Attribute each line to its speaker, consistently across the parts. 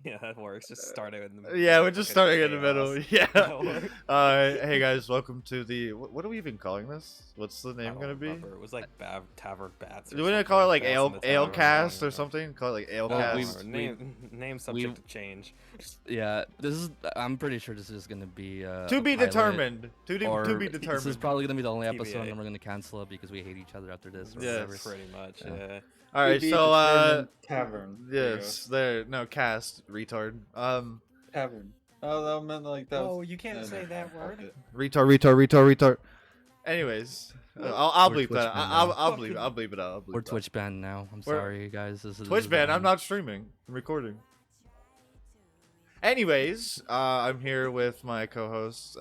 Speaker 1: Yeah, that works. Just start it in the middle.
Speaker 2: Yeah, we're just starting in the middle. Yeah.
Speaker 1: That works.
Speaker 2: Hey guys, welcome to the. What are we even calling this? What's the name gonna be?
Speaker 1: It was like Tavern Bats.
Speaker 2: Do we gonna call it like
Speaker 1: Bats in the
Speaker 2: Ale
Speaker 1: Tavern,
Speaker 2: cast or
Speaker 1: I don't know.
Speaker 2: something? Call it like Ale
Speaker 1: I don't
Speaker 2: cast.
Speaker 1: remember. Name subject to change.
Speaker 3: Yeah, this is. I'm pretty sure this is gonna be
Speaker 2: To be
Speaker 3: a pilot,
Speaker 2: determined. To be
Speaker 3: This
Speaker 2: determined.
Speaker 3: is probably gonna be the only episode,
Speaker 1: TBA.
Speaker 3: and we're gonna cancel it because we hate each other after this. Or
Speaker 2: Yes.
Speaker 3: whatever.
Speaker 1: Pretty much.
Speaker 3: Yeah.
Speaker 1: Yeah.
Speaker 2: All right,
Speaker 4: To be
Speaker 2: so
Speaker 4: determined Tavern.
Speaker 2: yes, there. No cast, retard.
Speaker 4: Tavern. Oh, that meant like that.
Speaker 1: Oh, you can't say that word.
Speaker 4: Okay.
Speaker 2: Retard. Anyways, I'll
Speaker 3: We're
Speaker 2: bleep
Speaker 3: Twitch
Speaker 2: that.
Speaker 3: banned
Speaker 2: I'll
Speaker 3: now.
Speaker 2: bleep it. I'll bleep it out.
Speaker 3: We're Twitch banned now. I'm sorry, guys. This is
Speaker 2: Twitch ban. I'm
Speaker 3: banned.
Speaker 2: not streaming. I'm recording. Anyways, I'm here with my co-host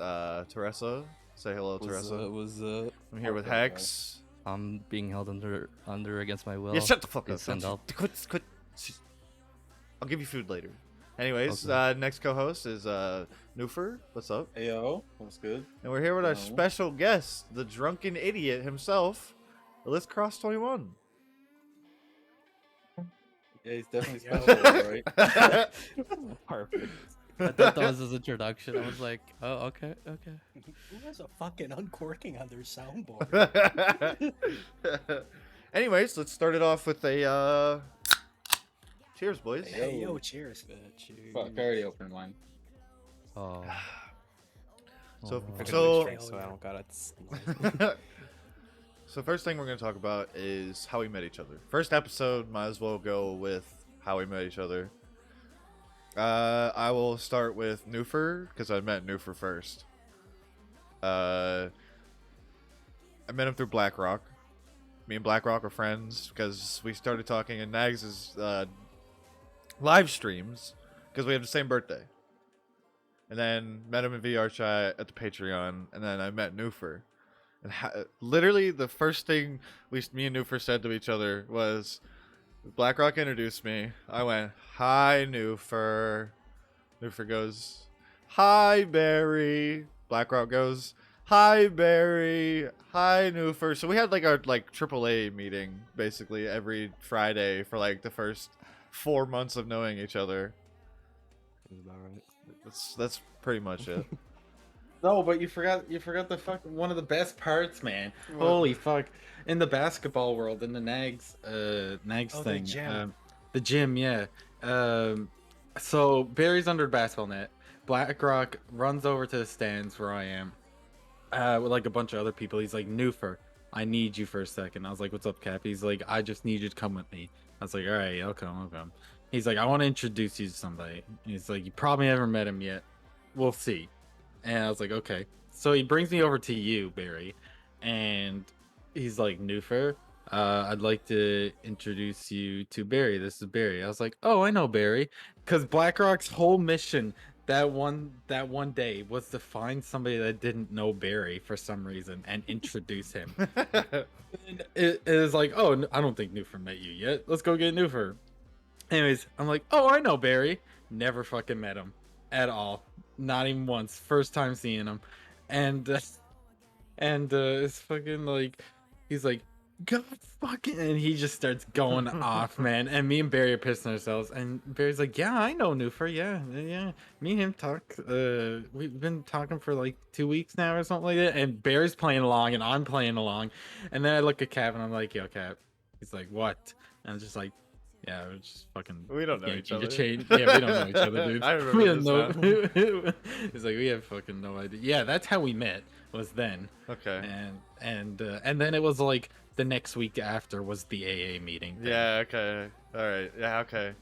Speaker 2: Teresa. Say hello, Teresa. I'm here with
Speaker 4: Okay,
Speaker 2: Hex.
Speaker 3: I'm being held under against my will.
Speaker 2: Yeah, shut the fuck up.
Speaker 3: Please send help.
Speaker 2: Quit. I'll give you food later. Anyways,
Speaker 3: Okay.
Speaker 2: next co-host is Nufer. What's up?
Speaker 4: Hey, yo, what's good?
Speaker 2: And we're here with our
Speaker 4: Hello.
Speaker 2: special guest, the drunken idiot himself, LythKross21.
Speaker 4: Yeah, he's definitely special, right?
Speaker 1: Perfect.
Speaker 3: I thought that was his introduction. I was like, oh, okay.
Speaker 5: Who has a fucking uncorking on their soundboard?
Speaker 2: Anyways, let's start it off with a cheers, boys.
Speaker 5: Hey, yo, cheers.
Speaker 4: Fuck, I already opened mine.
Speaker 3: Oh.
Speaker 2: So-
Speaker 3: Oh,
Speaker 1: I
Speaker 3: no.
Speaker 1: got
Speaker 2: So-
Speaker 1: a drink, so I don't got it.
Speaker 2: So first thing we're going to talk about is how we met each other. First episode, might as well go with how we met each other. I will start with Nufer, because I met Nufer first. I met him through BlackRock. Me and BlackRock are friends because we started talking in Nags' live streams because we have the same birthday. And then met him in VR chat at the Patreon, and then I met Nufer. And literally the first thing me and Nufer said to each other was, BlackRock introduced me. I went, "Hi, Nufer." Nufer goes, "Hi, Barry." BlackRock goes, "Hi, Barry." "Hi, Nufer." So we had like our AAA meeting basically every Friday for like the first 4 months of knowing each other. That's pretty much it.
Speaker 4: No, but you forgot the one of the best parts, man. Holy fuck! In the basketball world, in the Nags thing,
Speaker 5: The gym.
Speaker 4: the gym, yeah. So Barry's under the basketball net. BlackRock runs over to the stands where I am, with like a bunch of other people. He's like, "Nufer, I need you for a second." I was like, "What's up, Cap?" He's like, "I just need you to come with me." I was like, "All right, I'll come. He's like, "I want to introduce you to somebody." He's like, "You probably haven't met him yet. We'll see." And I was like, "Okay." So he brings me over to you, Barry, and he's like, "Nufer, I'd like to introduce you to Barry. This is Barry." I was like, "Oh, I know Barry," because BlackRock's whole mission that one day was to find somebody that didn't know Barry for some reason and introduce him. And it is like, "Oh, I don't think Nufer met you yet. Let's go get Nufer." Anyways, I'm like, "Oh, I know Barry." Never fucking met him at all. Not even once. First time seeing him. And it's fucking like, he's like, "God fucking," and he just starts going off, man. And me and Barry are pissing ourselves. And Barry's like, "Yeah, I know Nufer. Yeah. Me and him talk. We've been talking for like 2 weeks now or something like that." And Barry's playing along and I'm playing along. And then I look at Cap and I'm like, "Yo, Cap." He's like, "What?" And I'm just like, "Yeah, we're just fucking."
Speaker 2: We don't know each other.
Speaker 4: Yeah, we don't know each other, dude.
Speaker 2: I remember
Speaker 4: We
Speaker 2: this
Speaker 4: don't know. He's like, "We have fucking no idea." Yeah, that's how we met. Was then.
Speaker 2: Okay.
Speaker 4: And then it was like the next week after was the AA meeting. thing.
Speaker 2: Yeah, okay. Alright. Yeah, okay.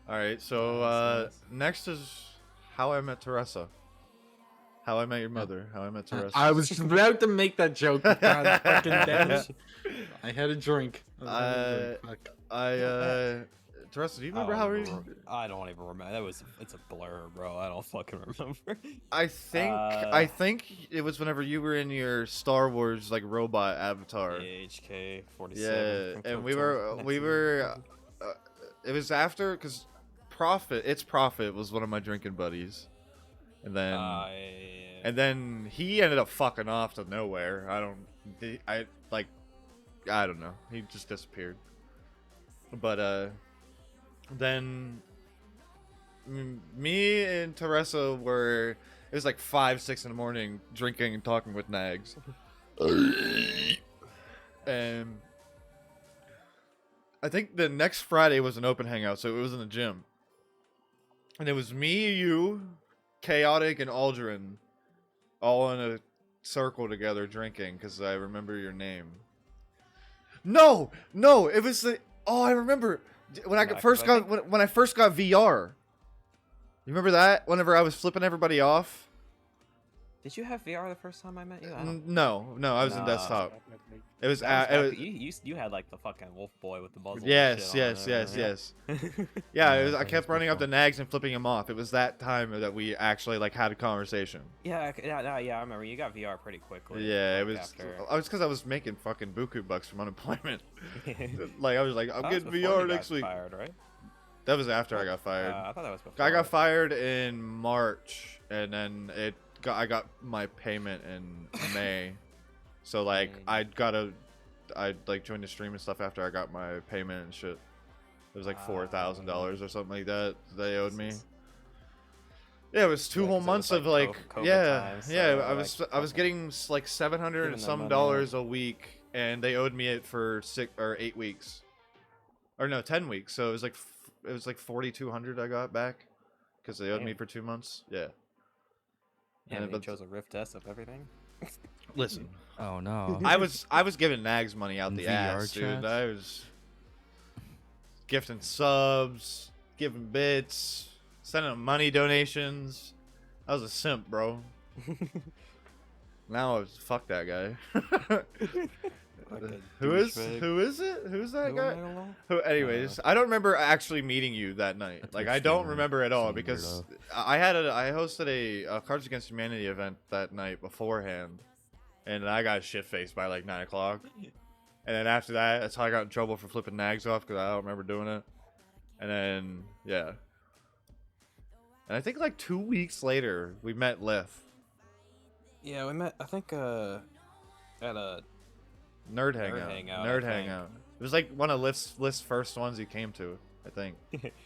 Speaker 2: Alright, so
Speaker 1: Nice.
Speaker 2: next is how I met Teresa. How I met your mother. How I met Teresa.
Speaker 4: I was just about to make that joke. God fucking damn it. I had a drink. Fuck.
Speaker 2: Teresa, do you remember how we...
Speaker 1: I don't even remember. It's a blur, bro. I don't fucking remember.
Speaker 2: I think it was whenever you were in your Star Wars like robot avatar.
Speaker 1: HK 47.
Speaker 2: Yeah, and we were it was after because Prophet was one of my drinking buddies, and then he ended up fucking off to nowhere. I don't know. He just disappeared. But then me and Teresa were. It was like 5, 6 in the morning, drinking and talking with nags. And I think the next Friday was an open hangout, so it was in the gym. And it was me, you, Chaotic, and Aldrin all in a circle together drinking because I remember your name. No, it was the. Oh, I remember when I first got when I first got VR. You remember that? Whenever I was flipping everybody off.
Speaker 1: Did you have VR the first time I met you?
Speaker 2: No, I was in
Speaker 1: No.
Speaker 2: desktop. It was.
Speaker 1: You had like the fucking wolf boy with the muzzle.
Speaker 2: Yes.
Speaker 1: Yeah.
Speaker 2: Yeah, I kept running up the nags and flipping them off. It was that time that we actually like had a conversation.
Speaker 1: Yeah. I remember you got VR pretty quickly.
Speaker 2: Yeah, it
Speaker 1: like,
Speaker 2: was.
Speaker 1: after...
Speaker 2: I was because I was making fucking buku bucks from unemployment. Like I was like, I'm
Speaker 1: That was
Speaker 2: getting
Speaker 1: before
Speaker 2: VR
Speaker 1: you
Speaker 2: next
Speaker 1: got
Speaker 2: week.
Speaker 1: Fired, right?
Speaker 2: That was after I got fired.
Speaker 1: I thought that was before.
Speaker 2: I got fired in March, and then I got my payment in May. So like I like joined the stream and stuff after I got my payment and shit. It was like $4,000 or something like that they owed me. Yeah, it was 2 whole months of like
Speaker 1: COVID times, so
Speaker 2: I was getting like $700 and some dollars a week, and they owed me it for 6 or 8 weeks, or no, 10 weeks. So it was like 4,200 I got back because they owed me for 2 months. Yeah.
Speaker 1: Yeah, they chose a Rift S of everything.
Speaker 2: Listen.
Speaker 3: Oh no.
Speaker 2: I was giving nags money out the
Speaker 3: VR
Speaker 2: ass, dude.
Speaker 3: chats?
Speaker 2: I was gifting subs, giving bits, sending them money donations. I was a simp, bro. Now I was fuck that guy. Who is it? Who's that guy? Who? Anyways, I don't remember actually meeting you that night. Like I don't remember at all because I hosted a Cards Against Humanity event that night beforehand, and I got shit faced by like 9 o'clock. And then after that, that's how I got in trouble for flipping nags off because I don't remember doing it. And then yeah, and I think like 2 weeks later we met Lith.
Speaker 1: Yeah, we met. I think at a
Speaker 2: Nerd hangout. It was like one of Lith's first ones he came to, I think.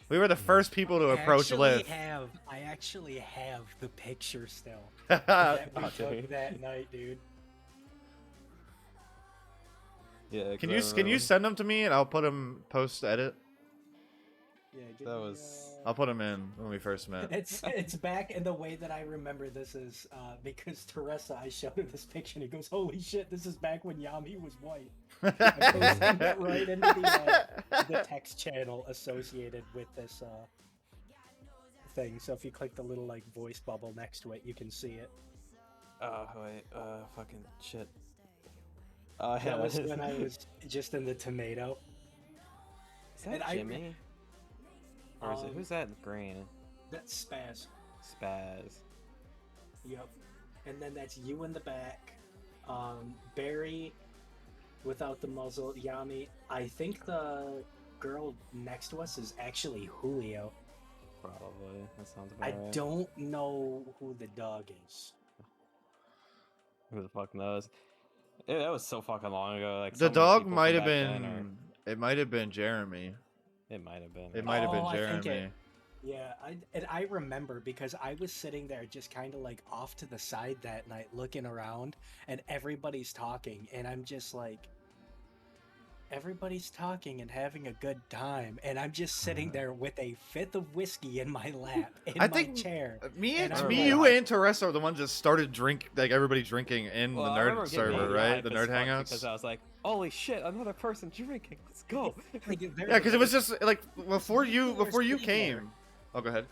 Speaker 2: We were the first people to approach Lith.
Speaker 5: I actually have the picture still that we took that night, dude.
Speaker 1: Yeah.
Speaker 2: Can you send them to me and I'll put them post edit?
Speaker 5: Yeah,
Speaker 1: That was.
Speaker 2: I'll put them in when we first met.
Speaker 5: It's back, and the way that I remember this is because Teresa, I showed her this picture and he goes, "Holy shit, this is back when Yami was white." I posted it right into the text channel associated with this thing. So if you click the little like voice bubble next to it, you can see it.
Speaker 1: Wait, fucking shit.
Speaker 5: That was when I was just in the tomato.
Speaker 1: Is that Jimmy? Or is it, who's that in green?
Speaker 5: That's Spaz.
Speaker 1: Spaz.
Speaker 5: Yep. And then that's you in the back. Barry without the muzzle. Yami. I think the girl next to us is actually Julio.
Speaker 1: Probably. That sounds about right.
Speaker 5: I don't know who the dog is.
Speaker 1: Who the fuck knows? That was so fucking long ago. Like
Speaker 2: the dog might have been. It might have been Jeremy.
Speaker 1: It might have been.
Speaker 2: It might have been Jeremy.
Speaker 5: Yeah, I remember because I was sitting there just kind of like off to the side that night looking around, and everybody's talking, and I'm just like, everybody's talking and having a good time, and I'm just sitting there with a fifth of whiskey in my lap in my chair.
Speaker 2: Me, you, and Teresa are the ones that started everybody drinking in the nerd server, right? The nerd hangouts.
Speaker 1: Because I was like, holy shit, another person drinking. Let's go.
Speaker 2: Yeah, because it was just like before you came. Oh, go ahead.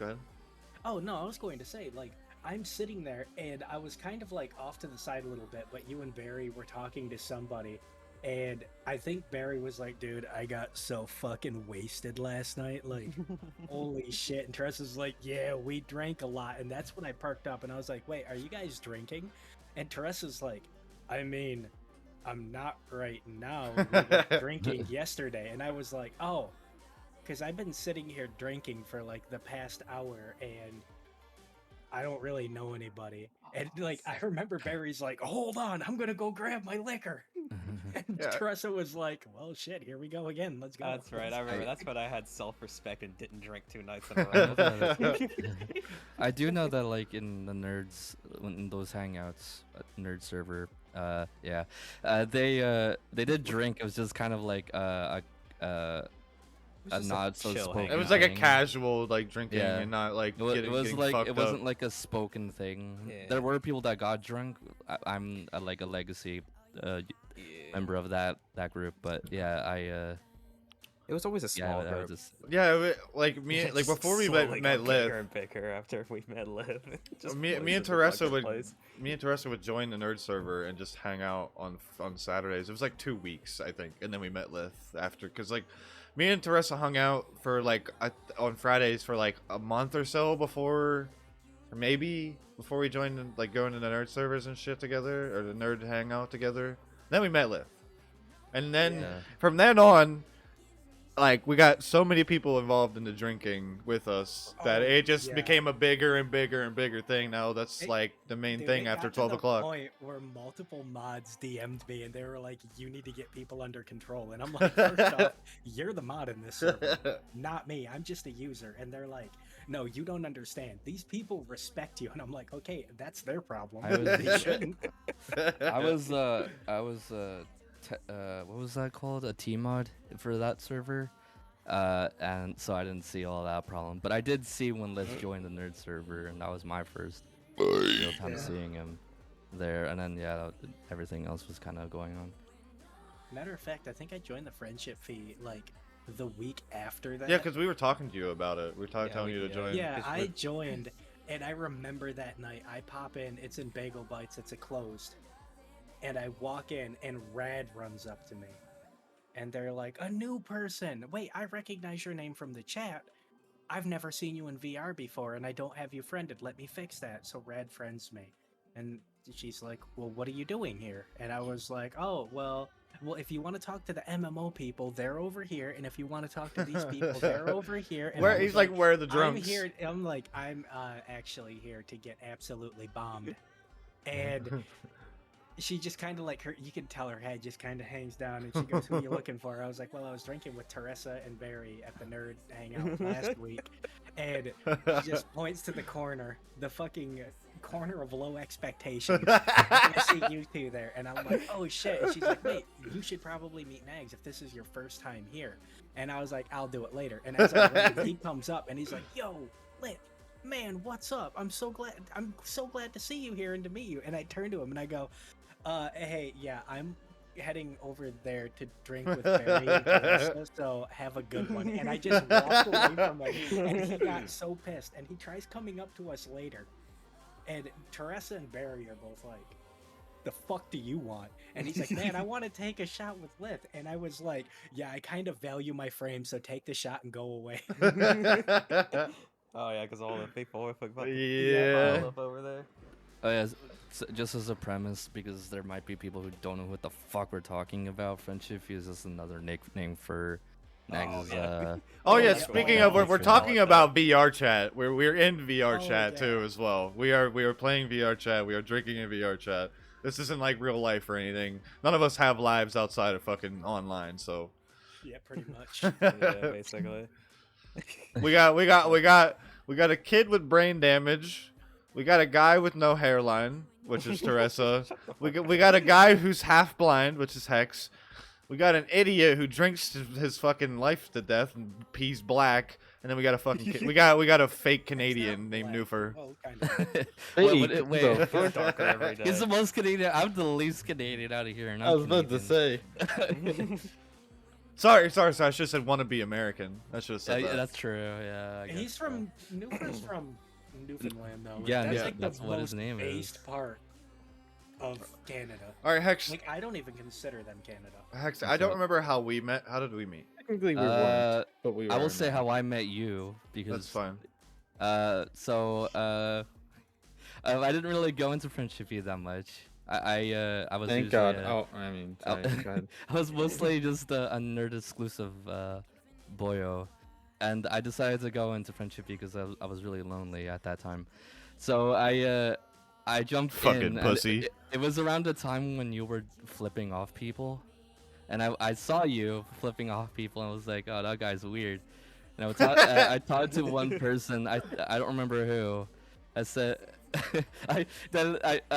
Speaker 5: Oh no, I was going to say like I'm sitting there and I was kind of like off to the side a little bit, but you and Barry were talking to somebody. And I think Barry was like, dude, I got so fucking wasted last night. Like, holy shit. And Teresa's like, yeah, we drank a lot. And that's when I perked up and I was like, wait, are you guys drinking? And Teresa's like, I mean, I'm not right now. We were drinking yesterday. And I was like, oh, because I've been sitting here drinking for like the past hour and I don't really know anybody. And like, I remember Barry's like, hold on, I'm going to go grab my liquor. And
Speaker 2: Yeah.
Speaker 5: Teresa was like, "Well, shit, here we go again. Let's go."
Speaker 1: That's right. I remember. That's when I had self-respect and didn't drink 2 nights in a
Speaker 3: I know
Speaker 1: row.
Speaker 3: that. I do know that like in the nerds, in those hangouts, nerd server, yeah, they did drink. It was just kind of like
Speaker 1: It was
Speaker 3: a
Speaker 1: just
Speaker 3: not so
Speaker 1: chill
Speaker 3: spoken.
Speaker 2: It
Speaker 1: hangout.
Speaker 2: was like a
Speaker 3: thing.
Speaker 2: casual like drinking
Speaker 3: Yeah.
Speaker 2: and not like
Speaker 3: It was
Speaker 2: getting
Speaker 3: like
Speaker 2: fucked
Speaker 3: it wasn't
Speaker 2: up.
Speaker 3: like a spoken thing.
Speaker 1: Yeah.
Speaker 3: There were people that got drunk. I'm like a legacy
Speaker 1: Yeah.
Speaker 3: member of that group, but yeah,
Speaker 1: It was always a small
Speaker 3: I was
Speaker 1: group.
Speaker 3: just
Speaker 2: Yeah, like me, like
Speaker 1: Just
Speaker 2: before we
Speaker 1: slowly
Speaker 2: met
Speaker 1: got
Speaker 2: Liv,
Speaker 1: bigger and bigger after we met Liv. Just
Speaker 2: me and
Speaker 1: poisoned the
Speaker 2: Teresa
Speaker 1: fucking
Speaker 2: would
Speaker 1: place.
Speaker 2: join the nerd server and just hang out on Saturdays. It was like 2 weeks, I think, and then we met Liv after, because like me and Teresa hung out for like on Fridays for like a month or so before, or maybe before we joined like going to the nerd servers and shit together, or the nerd hangout together. Then we met Liv, and then
Speaker 3: yeah.
Speaker 2: from then on, like we got so many people involved in the drinking with us that
Speaker 5: Oh,
Speaker 2: it just
Speaker 5: yeah.
Speaker 2: became a bigger and bigger and bigger thing. Now that's
Speaker 5: It-
Speaker 2: like the main
Speaker 5: Dude,
Speaker 2: thing
Speaker 5: it
Speaker 2: after
Speaker 5: got to
Speaker 2: 12
Speaker 5: the
Speaker 2: o'clock.
Speaker 5: Point where multiple mods DM'd me and they were like, "You need to get people under control." And I'm like, "First off, you're the mod in this server, not me. I'm just a user." And they're like, "No, you don't understand. These people respect you." And I'm like, "Okay, that's their problem.
Speaker 3: I was-
Speaker 5: They shouldn't."
Speaker 3: I was what was that called? A T mod for that server. And so I didn't see all that problem, but I did see when Liz joined the nerd server, and that was my first real time
Speaker 5: Yeah.
Speaker 3: seeing him there. And then yeah, everything else was kind of going on.
Speaker 5: Matter of fact, I think I joined the friendship fee like the week after that.
Speaker 2: Yeah, because we were talking to you about it. We were
Speaker 1: Yeah,
Speaker 2: telling you to join.
Speaker 5: Yeah,
Speaker 2: 'cause
Speaker 5: I
Speaker 2: we-
Speaker 5: joined, and I remember that night. I pop in, it's in Bagel Bites, it's a closed, and I walk in, and Rad runs up to me, and they're like, "A new person. Wait, I recognize your name from the chat. I've never seen you in VR before, and I don't have you friended. Let me fix that." So Rad friends me, and she's like, "Well, what are you doing here?" And I was like, "Oh, well, if you want to talk to the MMO people, they're over here, and if you want to talk to these people, they're over here." And I
Speaker 2: Where
Speaker 5: was
Speaker 2: he's like, where are the drums?
Speaker 5: I'm here. I'm like, I'm actually here to get absolutely bombed, and she just kind of like you can tell her head just kind of hangs down, and she goes, "Who are you looking for?" I was like, "Well, I was drinking with Teresa and Barry at the nerd hangout last week," and she just points to the corner, the fucking corner of low expectations. I see you two there, and I'm like, "Oh shit!" And she's like, "Wait, you should probably meet Nags if this is your first time here." And I was like, "I'll do it later." And as I wait, he comes up and he's like, "Yo, Lit, man, what's up? I'm so glad to see you here and to meet you." And I turn to him and I go, "Hey, yeah, I'm heading over there to drink with Barry and Teresa, so have a good one." And I just walked away from him, and he got so pissed, and he tries coming up to us later, and Teresa and Barry are both like, "The fuck do you want?" And he's like, "Man, I want to take a shot with Lith." And I was like, "Yeah, I kind of value my frame, so take the shot and go away."
Speaker 1: Oh yeah, because all the people were fucking
Speaker 2: Yeah.
Speaker 1: piled up over there.
Speaker 3: Oh yeah, just as a premise, because there might be people who don't know what the fuck we're talking about. Friendship Fee is just another nickname for Nags',
Speaker 1: yeah.
Speaker 2: Oh yeah,
Speaker 5: yeah,
Speaker 2: speaking
Speaker 5: yeah,
Speaker 2: of, we're
Speaker 3: Patreon.
Speaker 2: talking about VR chat. We're in VR
Speaker 5: Oh,
Speaker 2: chat
Speaker 5: yeah.
Speaker 2: too as well. We are playing VR chat. We are drinking in VR chat. This isn't like real life or anything. None of us have lives outside of fucking online, so
Speaker 5: Yeah, pretty much.
Speaker 1: Yeah, basically.
Speaker 2: we got a kid with brain damage. We got a guy with no hairline, which is Teresa. We got a guy who's half blind, which is Hex. We got an idiot who drinks his fucking life to death and pees black. And then we got a fucking we got a fake Canadian named Newfer.
Speaker 5: Well, kind of.
Speaker 3: wait,
Speaker 1: It's darker every day.
Speaker 3: he's the most Canadian. I'm the least Canadian out of here, and
Speaker 4: I was about to say.
Speaker 2: Sorry. I should have said wanna be American. I should have said that.
Speaker 3: that's true. Yeah, I guess
Speaker 5: He's
Speaker 3: so.
Speaker 5: from Newfound's from Newfoundland though. Like,
Speaker 3: Yeah,
Speaker 5: that's
Speaker 2: yeah,
Speaker 5: like
Speaker 3: that's
Speaker 5: the
Speaker 3: what his
Speaker 5: most
Speaker 3: name is.
Speaker 5: based part of Canada.
Speaker 2: All right, Hex.
Speaker 5: Like I don't even consider them Canada.
Speaker 2: Hex. I don't remember how we met. How did we meet?
Speaker 4: Technically, we
Speaker 3: Uh,
Speaker 4: weren't, but we were.
Speaker 3: I will say
Speaker 4: now.
Speaker 3: how I met you because
Speaker 2: That's fine.
Speaker 3: I didn't really go into Friendship Fee that much. I was
Speaker 4: Thank
Speaker 3: usually,
Speaker 4: God. I mean,
Speaker 3: Oh.
Speaker 4: sorry, go ahead.
Speaker 3: I was mostly just a nerd exclusive boyo, and I decided to go into Friendship Fee because I was really lonely at that time. So I jumped
Speaker 2: Fucking
Speaker 3: in.
Speaker 2: pussy.
Speaker 3: It was around the time when you were flipping off people, and I saw you flipping off people, and I was like, oh, that guy's weird. And I talked to one person. I don't remember who. I said I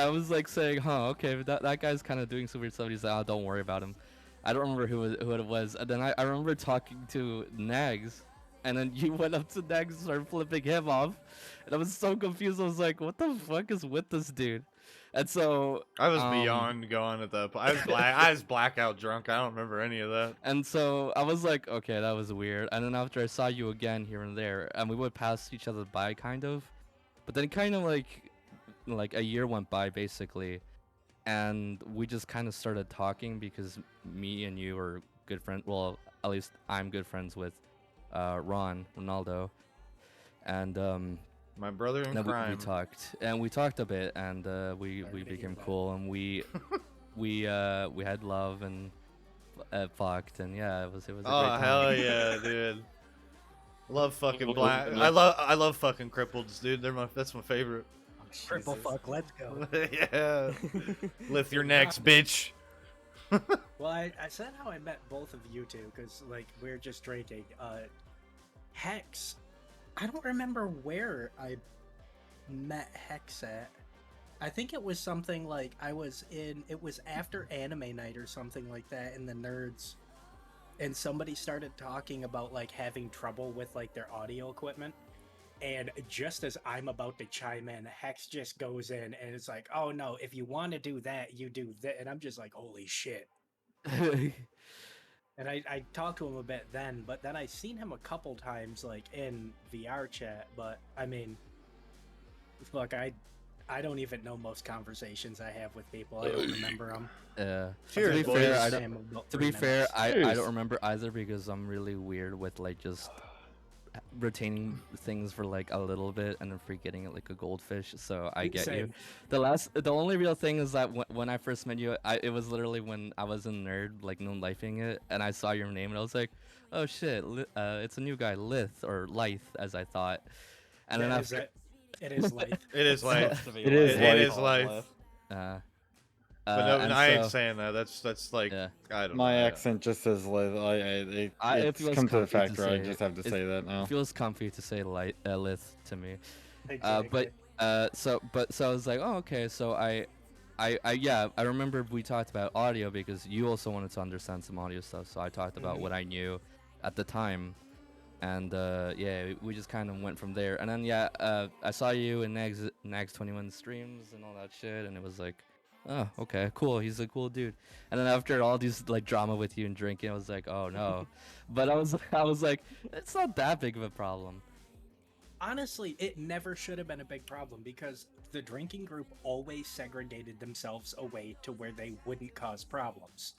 Speaker 3: was like saying, huh, okay, but that guy's kind of doing some weird stuff. He's like, oh, don't worry about him. I don't remember who it was. And then I remember talking to Nags, and then you went up to Nags and started flipping him off, and I was so confused. I was like, what the fuck is with this dude? And so
Speaker 2: I was beyond gone at that point. I was blackout drunk. I don't remember any of that.
Speaker 3: And so I was like, okay, that was weird. And then after I saw you again here and there, and we would pass each other by, kind of. But then kind of like a year went by, basically, and we just kind of started talking because me and you were good friends. Well, at least I'm good friends with Ronaldo, and
Speaker 2: My brother in
Speaker 3: then
Speaker 2: crime.
Speaker 3: we talked a bit, and we
Speaker 5: Sorry to
Speaker 3: became
Speaker 5: hear that.
Speaker 3: cool, and we had love and fucked, and yeah, it was a great
Speaker 2: Oh
Speaker 3: time.
Speaker 2: hell yeah, dude! Love fucking
Speaker 4: Oh,
Speaker 2: black.
Speaker 4: no.
Speaker 2: I love fucking cripples, dude. That's my favorite.
Speaker 5: Triple fuck, let's go.
Speaker 2: Yeah. Lift your necks, bitch.
Speaker 5: Well, I said how I met both of you two because like we're just drinking. Hex, I don't remember where I met Hex at. I think it was something like it was after anime night or something like that in the nerds, and somebody started talking about like having trouble with like their audio equipment. And just as I'm about to chime in, Hex just goes in and it's like, oh no, if you want to do that, you do that. And I'm just like, holy shit. And I talked to him a bit then, but then I seen him a couple times like in VR chat. But I mean, look, I don't even know most conversations I have with people. I don't remember them.
Speaker 2: Cheers,
Speaker 3: to be
Speaker 2: boys.
Speaker 3: fair, I
Speaker 2: Cheers.
Speaker 3: don't remember either because I'm really weird with like just retaining things for like a little bit and then forgetting it like a goldfish. So I get you. The only real thing is that when I first met you, it was literally when I was in nerd, like no lifing it, and I saw your name and I was like, oh shit, it's a new guy, Lyth, as I thought. And then after,
Speaker 5: it is life.
Speaker 2: It is life.
Speaker 1: To be
Speaker 4: It is
Speaker 1: life.
Speaker 2: It is
Speaker 1: Call
Speaker 2: life. But no,
Speaker 3: and
Speaker 2: I ain't
Speaker 3: so-
Speaker 2: saying that. That's like
Speaker 3: Yeah.
Speaker 2: I don't
Speaker 4: My
Speaker 2: know.
Speaker 4: accent just says Lith.
Speaker 3: It
Speaker 4: It's
Speaker 3: feels
Speaker 4: come to the
Speaker 3: comfy
Speaker 4: fact
Speaker 3: to
Speaker 4: where I
Speaker 3: say
Speaker 4: just
Speaker 3: it.
Speaker 4: have to say that now.
Speaker 3: It feels comfy to say Lyth to me.
Speaker 5: Exactly.
Speaker 3: So I was like, oh, okay. So I remember we talked about audio because you also wanted to understand some audio stuff. So I talked about what I knew at the time, and yeah, we just kind of went from there. And then I saw you in Nags21 streams and all that shit, and it was like, oh, okay, cool. He's a cool dude. And then after all these like drama with you and drinking, I was like, oh no. But I was like, it's not that big of a problem.
Speaker 5: Honestly, it never should have been a big problem because the drinking group always segregated themselves away to where they wouldn't cause problems.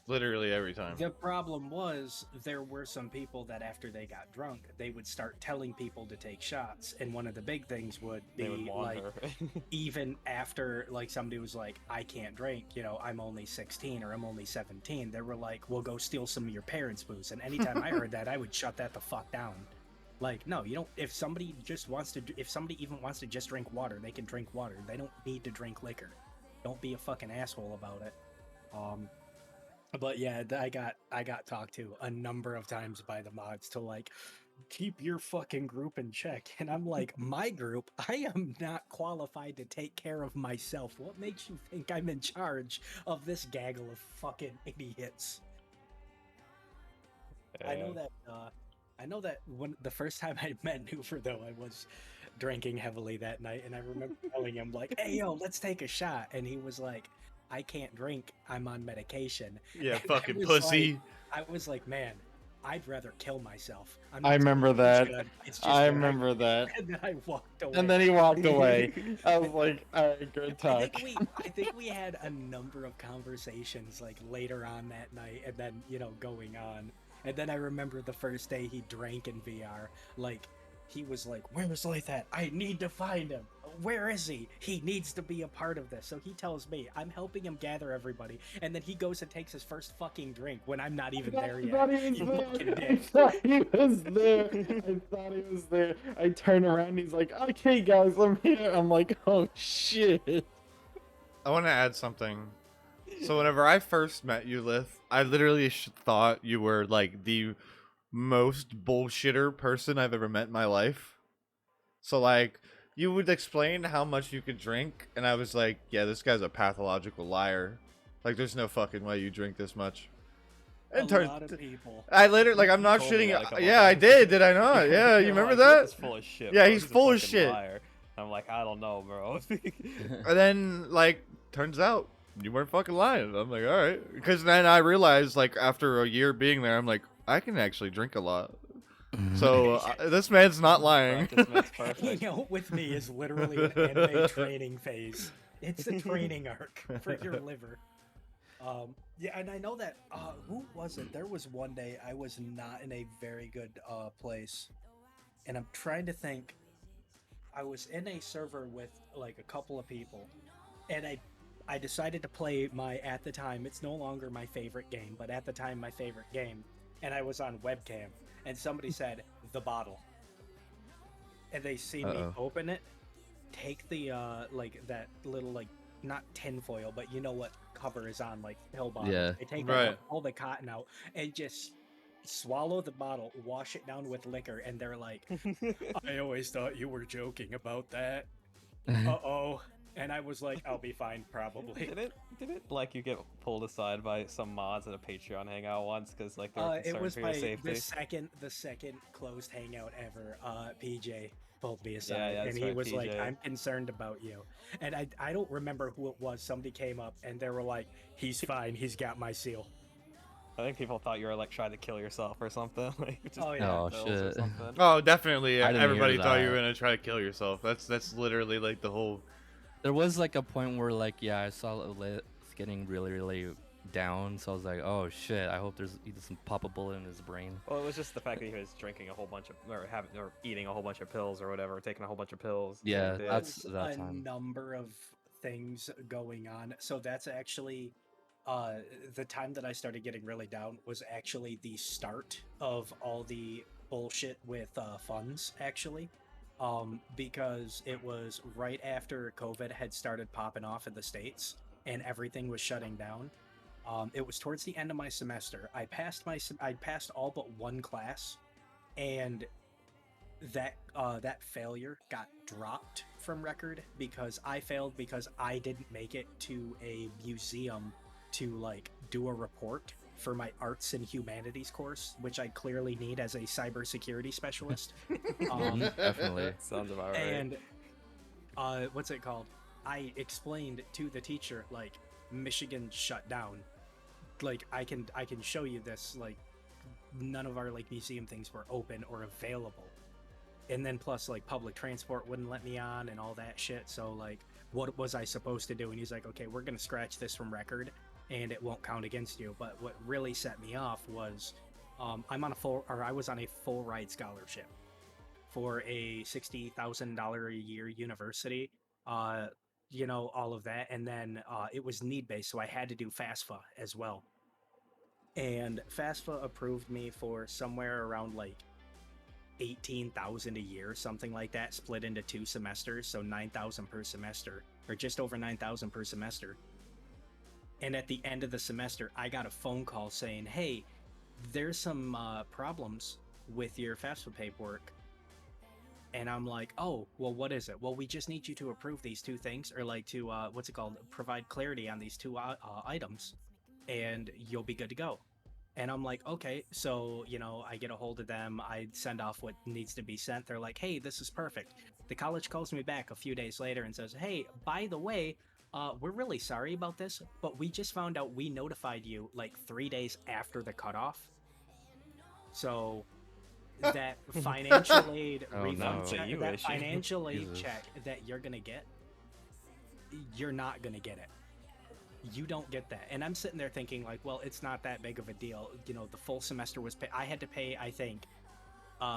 Speaker 2: Literally every time.
Speaker 5: The problem was there were some people that after they got drunk, they would start telling people to take shots. And one of the big things would
Speaker 1: They would
Speaker 5: be
Speaker 1: want
Speaker 5: like,
Speaker 1: her.
Speaker 5: even after like somebody was like, I can't drink, I'm only 16 or I'm only 17, they were like, well, go steal some of your parents' booze. And anytime I heard that, I would shut that the fuck down. Like, no, you don't. If somebody even wants to just drink water, they can drink water. They don't need to drink liquor. Don't be a fucking asshole about it. But yeah, I got talked to a number of times by the mods to like keep your fucking group in check, and I'm like, my group, I am not qualified to take care of myself. What makes you think I'm in charge of this gaggle of fucking idiots? I know that when the first time I met Newfer, though, I was drinking heavily that night, and I remember telling him like, "Hey, yo, let's take a shot," and he was like, "I can't drink. I'm on medication."
Speaker 2: Yeah,
Speaker 5: And
Speaker 2: fucking
Speaker 5: was
Speaker 2: pussy.
Speaker 5: Like, I was like, "Man, I'd rather kill myself."
Speaker 4: I remember that.
Speaker 5: It's just
Speaker 4: I
Speaker 5: that
Speaker 4: remember that.
Speaker 5: And then I walked away.
Speaker 4: And then he walked away. I was like, alright, good
Speaker 5: I
Speaker 4: talk.
Speaker 5: think we had a number of conversations like later on that night, and then going on. And then I remember the first day he drank in VR, like he was like, "Where's Lyth at? I need to find him. Where is he? He needs to be a part of this." So he tells me, I'm helping him gather everybody, and then he goes and takes his first fucking drink when I'm not even there yet. You fucking
Speaker 4: I
Speaker 5: dick.
Speaker 4: thought he was there. I thought he was there. I turn around and he's like, okay guys, I'm here. I'm like, oh shit.
Speaker 2: I want to add something. So whenever I first met you, Lith, I literally thought you were like the most bullshitter person I've ever met in my life. So like, you would explain how much you could drink, and I was like, yeah, this guy's a pathological liar. Like, there's no fucking way you drink this much.
Speaker 5: A lot of people.
Speaker 2: I literally, like, I'm not
Speaker 1: told me
Speaker 2: shitting.
Speaker 1: that a couple
Speaker 2: Yeah, I
Speaker 1: times.
Speaker 2: did I not? Yeah, you
Speaker 1: You're
Speaker 2: remember
Speaker 1: like,
Speaker 2: that?
Speaker 1: "This is full of shit,
Speaker 2: Yeah,
Speaker 1: bro.
Speaker 2: he's
Speaker 1: a
Speaker 2: full of
Speaker 1: fucking
Speaker 2: shit.
Speaker 1: liar." I'm like, I don't know, bro.
Speaker 2: And then, like, turns out you weren't fucking lying. I'm like, all right. Because then I realized, like, after a year being there, I'm like, I can actually drink a lot. So this man's not lying.
Speaker 1: Practice makes
Speaker 5: Hanging
Speaker 1: perfect.
Speaker 5: out with me is literally an anime training phase. It's a training arc for your liver. Yeah, and I know that. Who was it? There was one day I was not in a very good place, and I'm trying to think. I was in a server with like a couple of people, and I decided to play my, at the time, it's no longer my favorite game, but at the time my favorite game, and I was on webcam, and somebody said the bottle, and they see me open it, take the like that little, like, not tinfoil, but you know what cover is on, like, pill bottle.
Speaker 3: Yeah.
Speaker 5: They take
Speaker 2: Right.
Speaker 5: out all the cotton out and just swallow the bottle, wash it down with liquor, and they're like, I always thought you were joking about that. Uh-oh. And I was like, I'll be fine, probably.
Speaker 1: Did it like you get pulled aside by some mods at a Patreon hangout once because like they were
Speaker 5: It
Speaker 1: concerned
Speaker 5: was
Speaker 1: for your
Speaker 5: my
Speaker 1: safety?
Speaker 5: the second closed hangout ever. PJ pulled me aside,
Speaker 1: Yeah,
Speaker 5: and
Speaker 1: that's
Speaker 5: he
Speaker 1: right,
Speaker 5: was like,
Speaker 1: PJ.
Speaker 5: "I'm concerned about you." And I don't remember who it was. Somebody came up and they were like, "He's fine. He's got my seal."
Speaker 1: I think people thought you were like trying to kill yourself or something. Like, just
Speaker 5: Oh, yeah.
Speaker 3: Oh,
Speaker 1: pills or
Speaker 3: shit.
Speaker 1: something.
Speaker 2: Oh, definitely.
Speaker 3: I didn't
Speaker 2: Everybody
Speaker 3: hear
Speaker 2: thought you were
Speaker 3: that.
Speaker 2: gonna try to kill yourself. That's literally like the whole.
Speaker 3: There was like a point where like I saw Lit getting really down, so I was like, oh shit, I hope there's either some pop a bullet in his brain.
Speaker 1: Well, it was just the fact that he was drinking a whole bunch of, or eating a whole bunch of pills or whatever, or taking a whole bunch of pills.
Speaker 3: Yeah,
Speaker 1: Like,
Speaker 3: that's
Speaker 5: There's
Speaker 3: that
Speaker 5: a
Speaker 3: time.
Speaker 5: number of things going on. So that's actually the time that I started getting really down was actually the start of all the bullshit with funds, actually. Because it was right after COVID had started popping off in the States and everything was shutting down. It was towards the end of my semester. I passed all but one class, and that failure got dropped from record because I failed because I didn't make it to a museum to like do a report for my arts and humanities course, which I clearly need as a cybersecurity specialist.
Speaker 3: Definitely.
Speaker 1: sounds about right.
Speaker 5: And what's it called? I explained to the teacher, like, Michigan shut down. Like, I can show you this. Like, none of our like museum things were open or available. And then plus like public transport wouldn't let me on and all that shit. So like, what was I supposed to do? And he's like, okay, we're gonna scratch this from record and it won't count against you. But what really set me off was I was on a full ride scholarship for a $60,000 a year university. You know, all of that. And then it was need based, so I had to do FAFSA as well. And FAFSA approved me for somewhere around like 18,000 a year, something like that, split into 2 semesters, so 9,000 per semester, or just over 9,000 per semester. And at the end of the semester, I got a phone call saying, "Hey, there's some problems with your FAFSA paperwork." And I'm like, "Oh, well, what is it?" "Well, we just need you to approve these 2 things, or like to provide clarity on these 2 items, and you'll be good to go." And I'm like, okay. So, you know, I get a hold of them. I send off what needs to be sent. They're like, hey, this is perfect. The college calls me back a few days later and says, hey, by the way, we're really sorry about this, but we just found out we notified you like 3 days after the cutoff. So that financial aid
Speaker 3: Oh,
Speaker 5: refund
Speaker 3: no.
Speaker 5: check,
Speaker 1: You
Speaker 5: that
Speaker 1: issue.
Speaker 5: financial aid
Speaker 3: Jesus.
Speaker 5: check that you're going to get, you're not going to get it. You don't get that. And I'm sitting there thinking like, well, it's not that big of a deal. You know, the full semester was I had to pay, I think,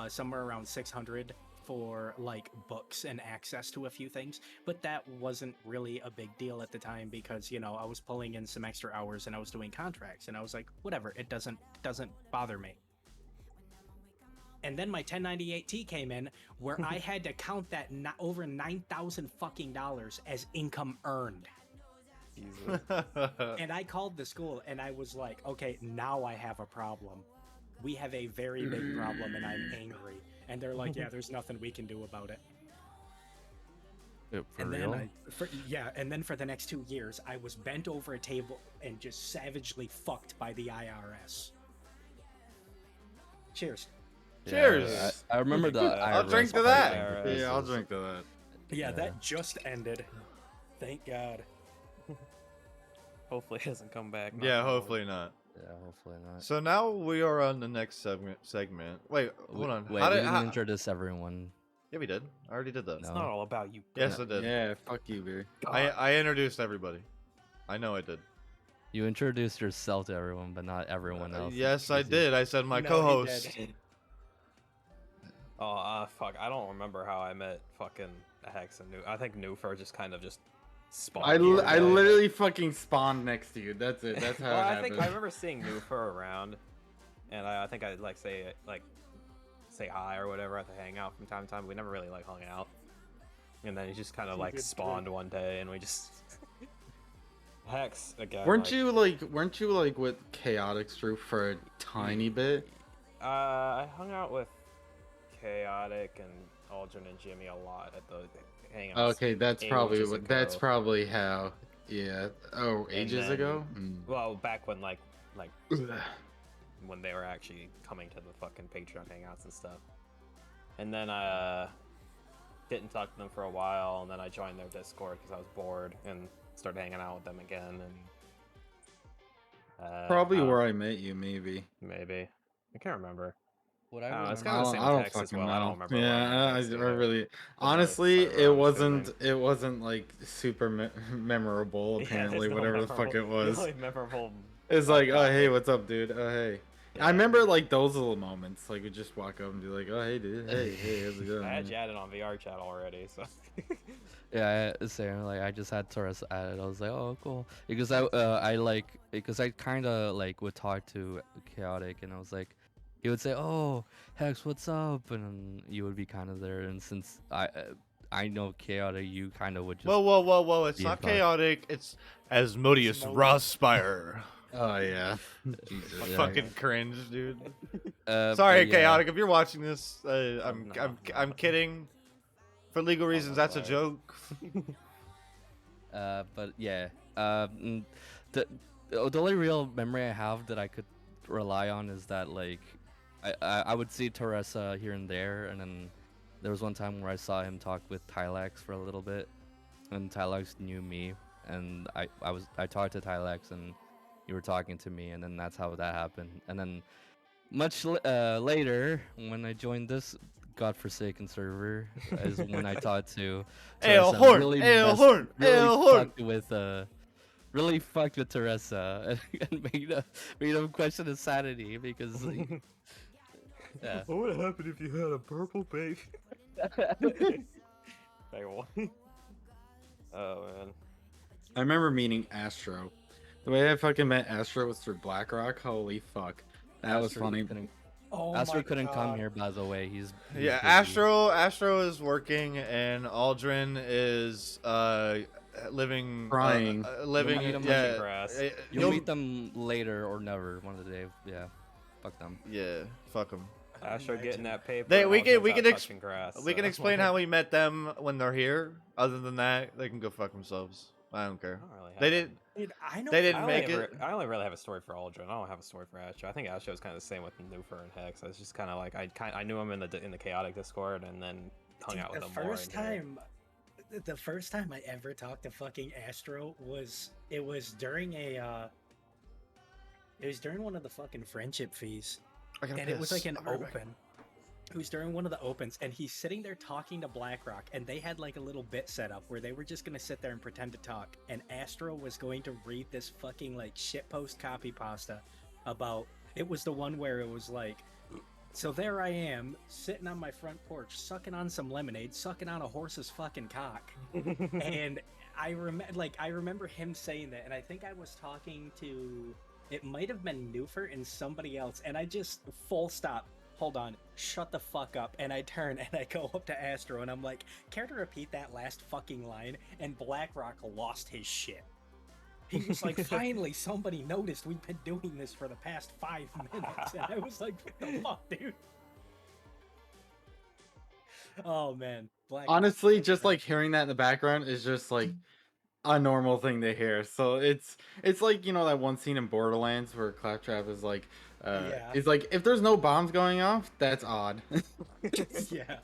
Speaker 5: somewhere around 600 for like books and access to a few things, but that wasn't really a big deal at the time because, you know, I was pulling in some extra hours and I was doing contracts and I was like, whatever, it doesn't bother me. And then my 1098T came in where I had to count that over $9,000 fucking dollars as income earned.
Speaker 1: Easily.
Speaker 5: And I called the school and I was like, okay, now I have a problem. We have a very big problem and I'm angry. And they're like, yeah, there's nothing we can do about it.
Speaker 3: For
Speaker 5: And
Speaker 3: real?
Speaker 5: then and then for the next 2 years, I was bent over a table and just savagely fucked by the IRS. Cheers.
Speaker 2: Cheers.
Speaker 3: I remember the
Speaker 1: I'll
Speaker 3: IRS
Speaker 2: drink to
Speaker 3: part
Speaker 2: that.
Speaker 3: thing.
Speaker 4: Yeah, I'll drink to that.
Speaker 5: Yeah,
Speaker 3: Yeah.
Speaker 5: that just ended. Thank God.
Speaker 1: Hopefully it doesn't come back.
Speaker 2: Yeah,
Speaker 1: knock on wood.
Speaker 2: hopefully not.
Speaker 3: Yeah, hopefully not.
Speaker 2: So now we are on the next segment. Wait, hold on.
Speaker 3: Wait,
Speaker 2: How
Speaker 3: we
Speaker 2: did?
Speaker 3: didn't introduce everyone.
Speaker 2: Yeah, we did. I already did that.
Speaker 1: It's
Speaker 3: No.
Speaker 1: not all about you.
Speaker 2: Yes, I did.
Speaker 4: Yeah, fuck you, Barry.
Speaker 2: I introduced everybody. I know I did.
Speaker 3: You introduced yourself to everyone, but not everyone else.
Speaker 2: Yes, I
Speaker 3: Easy.
Speaker 2: did. I said my
Speaker 5: No, he
Speaker 2: co-host.
Speaker 5: did.
Speaker 1: Oh, fuck. I don't remember how I met fucking Hex and I think Newfer just kind of just spawned.
Speaker 4: I
Speaker 1: one day.
Speaker 4: literally fucking spawned next to you. That's it. That's how
Speaker 1: Well,
Speaker 4: it
Speaker 1: I
Speaker 4: happened.
Speaker 1: think I remember seeing Newfer around, and I think I'd like say hi or whatever at the hangout from time to time. We never really like hung out, and then he just kind of like
Speaker 5: Good
Speaker 1: spawned one day, and we just Hex again.
Speaker 4: Weren't you like with Chaotix group for a tiny bit?
Speaker 1: I hung out with Chaotic and Aldrin and Jimmy a lot at the hangouts.
Speaker 4: Okay, that's
Speaker 1: ages
Speaker 4: that's
Speaker 1: ago.
Speaker 4: probably how. Yeah. Oh, ages
Speaker 1: then-
Speaker 4: ago. Mm.
Speaker 1: Well, back when like when they were actually coming to the fucking Patreon hangouts and stuff. And then I didn't talk to them for a while, and then I joined their Discord because I was bored and started hanging out with them again. And
Speaker 4: Probably
Speaker 1: I don't-
Speaker 4: where I met you, maybe.
Speaker 1: maybe I can't remember.
Speaker 3: What
Speaker 1: I
Speaker 3: I
Speaker 1: don't know, it's
Speaker 3: remember,
Speaker 1: kinda the same
Speaker 4: I don't
Speaker 1: text as
Speaker 4: fucking
Speaker 1: well, I don't
Speaker 4: know.
Speaker 1: remember where I
Speaker 4: Yeah,
Speaker 1: met
Speaker 4: I
Speaker 1: Hex either.
Speaker 4: really.
Speaker 1: But
Speaker 4: Honestly,
Speaker 1: it's like
Speaker 4: it
Speaker 1: around
Speaker 4: wasn't.
Speaker 1: sibling.
Speaker 4: It wasn't like super memorable.
Speaker 1: Yeah,
Speaker 4: Apparently,
Speaker 1: there's no
Speaker 4: whatever the fuck it
Speaker 1: memorable-
Speaker 4: was.
Speaker 1: the only memorable.
Speaker 4: It's like, oh hey,
Speaker 1: topic.
Speaker 4: what's up, dude? Oh hey.
Speaker 1: Yeah.
Speaker 4: I remember like those little moments. Like we just walk up and be like, oh hey, dude. Hey, how's it going?
Speaker 1: I had
Speaker 4: man?"
Speaker 1: you added on VR chat already, so.
Speaker 3: yeah, same. Like I just had Torres added. I was like, oh, cool. Because I kind of like would talk to Chaotic, and I was like, he would say, oh, Hex, what's up? And then you would be kind of there. And since I know Chaotic, you kind of would just.
Speaker 2: Whoa! It's
Speaker 3: Yeah,
Speaker 2: not
Speaker 3: fuck.
Speaker 2: chaotic. It's Asmodeus
Speaker 5: Asmodeus.
Speaker 2: Rosspire.
Speaker 4: Oh yeah. Jesus.
Speaker 3: Yeah.
Speaker 2: Fucking cringe, dude.
Speaker 3: But
Speaker 2: Sorry,
Speaker 3: yeah.
Speaker 2: chaotic. If you're watching this,
Speaker 1: No.
Speaker 2: I'm kidding. For legal reasons, that's a
Speaker 1: sorry.
Speaker 2: joke.
Speaker 3: But yeah, the only real memory I have that I could rely on is that like I would see Teresa here and there, and then there was one time where I saw him talk with Tylax for a little bit, and Tylax knew me, and I talked to Tylax, and you were talking to me, and then that's how that happened. And then much later, when I joined this godforsaken server, is when I talked to Teresa and
Speaker 2: Alehorn,
Speaker 3: really fucked with Teresa and made him question his sanity because yeah.
Speaker 1: What would happen if you had a purple baby? Like what? Oh man.
Speaker 4: I remember meeting Astro. The way I fucking met Astro was through BlackRock. Holy fuck. That was
Speaker 3: Astro
Speaker 4: funny.
Speaker 5: Oh
Speaker 3: Astro
Speaker 5: my
Speaker 3: couldn't come
Speaker 5: God.
Speaker 3: here, by the way. He's
Speaker 2: Yeah,
Speaker 3: busy.
Speaker 2: Astro is working, and Aldrin is living
Speaker 4: Crying.
Speaker 2: living.
Speaker 3: You'll meet him
Speaker 2: Yeah,
Speaker 1: on grass.
Speaker 3: You'll meet them later or never, one of the day. Yeah, fuck them.
Speaker 2: Yeah, fuck them.
Speaker 1: Astro getting that paper.
Speaker 2: They-
Speaker 1: and
Speaker 2: we can-
Speaker 1: Aldrin's
Speaker 2: we
Speaker 1: out
Speaker 2: can ex-
Speaker 1: touching grass,
Speaker 2: We can
Speaker 1: so-
Speaker 2: explain how we met them when they're here. Other than that, they can go fuck themselves. I don't care.
Speaker 1: I don't really
Speaker 2: They
Speaker 1: have-
Speaker 2: didn't.
Speaker 5: Dude, I know.
Speaker 2: They
Speaker 1: I
Speaker 2: didn't
Speaker 1: only
Speaker 2: make
Speaker 1: ever-
Speaker 2: it.
Speaker 1: I only really have a story for Aldrin. I don't have a story for Astro. I think Astro is kind of the same with Newfer and Hex. I was just kind of like I knew him in the chaotic Discord and then hung
Speaker 5: Dude,
Speaker 1: out with
Speaker 5: the
Speaker 1: him more.
Speaker 5: first
Speaker 1: in here.
Speaker 5: time, the first time I ever talked to fucking Astro was during one of the fucking friendship fees,
Speaker 2: I gotta
Speaker 5: and it was
Speaker 2: piss.
Speaker 5: like an
Speaker 2: I'll be right back.
Speaker 5: open. It was during one of the opens, and he's sitting there talking to BlackRock, and they had like a little bit set up where they were just gonna sit there and pretend to talk, and Astro was going to read this fucking like shitpost copy pasta about. It was the one where it was like, so there I am sitting on my front porch, sucking on some lemonade, sucking on a horse's fucking cock, and I remember him saying that, and I think I was talking to. It might have been Newfer and somebody else, and I just full stop. Hold on, shut the fuck up. And I turn and I go up to Astro and I'm like, care to repeat that last fucking line? And BlackRock lost his shit. He was like, finally, somebody noticed we've been doing this for the past 5 minutes. And I was like, what the fuck, dude? Oh, man. Black
Speaker 4: Honestly, just like hearing that in the background is just like a normal thing to hear. So it's like, you know, that one scene in Borderlands where Claptrap is like
Speaker 5: Yeah.
Speaker 4: is like, if there's no bombs going off, that's odd.
Speaker 5: Yeah.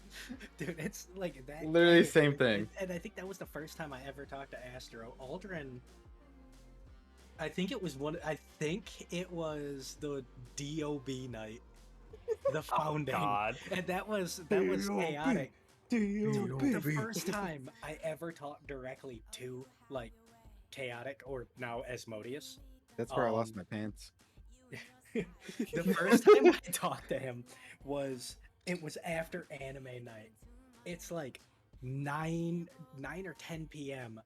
Speaker 5: Dude, it's like that.
Speaker 4: Literally
Speaker 5: guy-
Speaker 4: same thing.
Speaker 5: And I think that was the first time I ever talked to Astro. Aldrin, I think it was the DOB night. The founding.
Speaker 1: God.
Speaker 5: And that was chaotic. Dude, the first time I ever talked directly to like Chaotic or now Asmodeus.
Speaker 4: That's where I lost
Speaker 5: Um,
Speaker 4: my pants.
Speaker 5: The first time I talked to him was after anime night. It's like 9 or 10 p.m.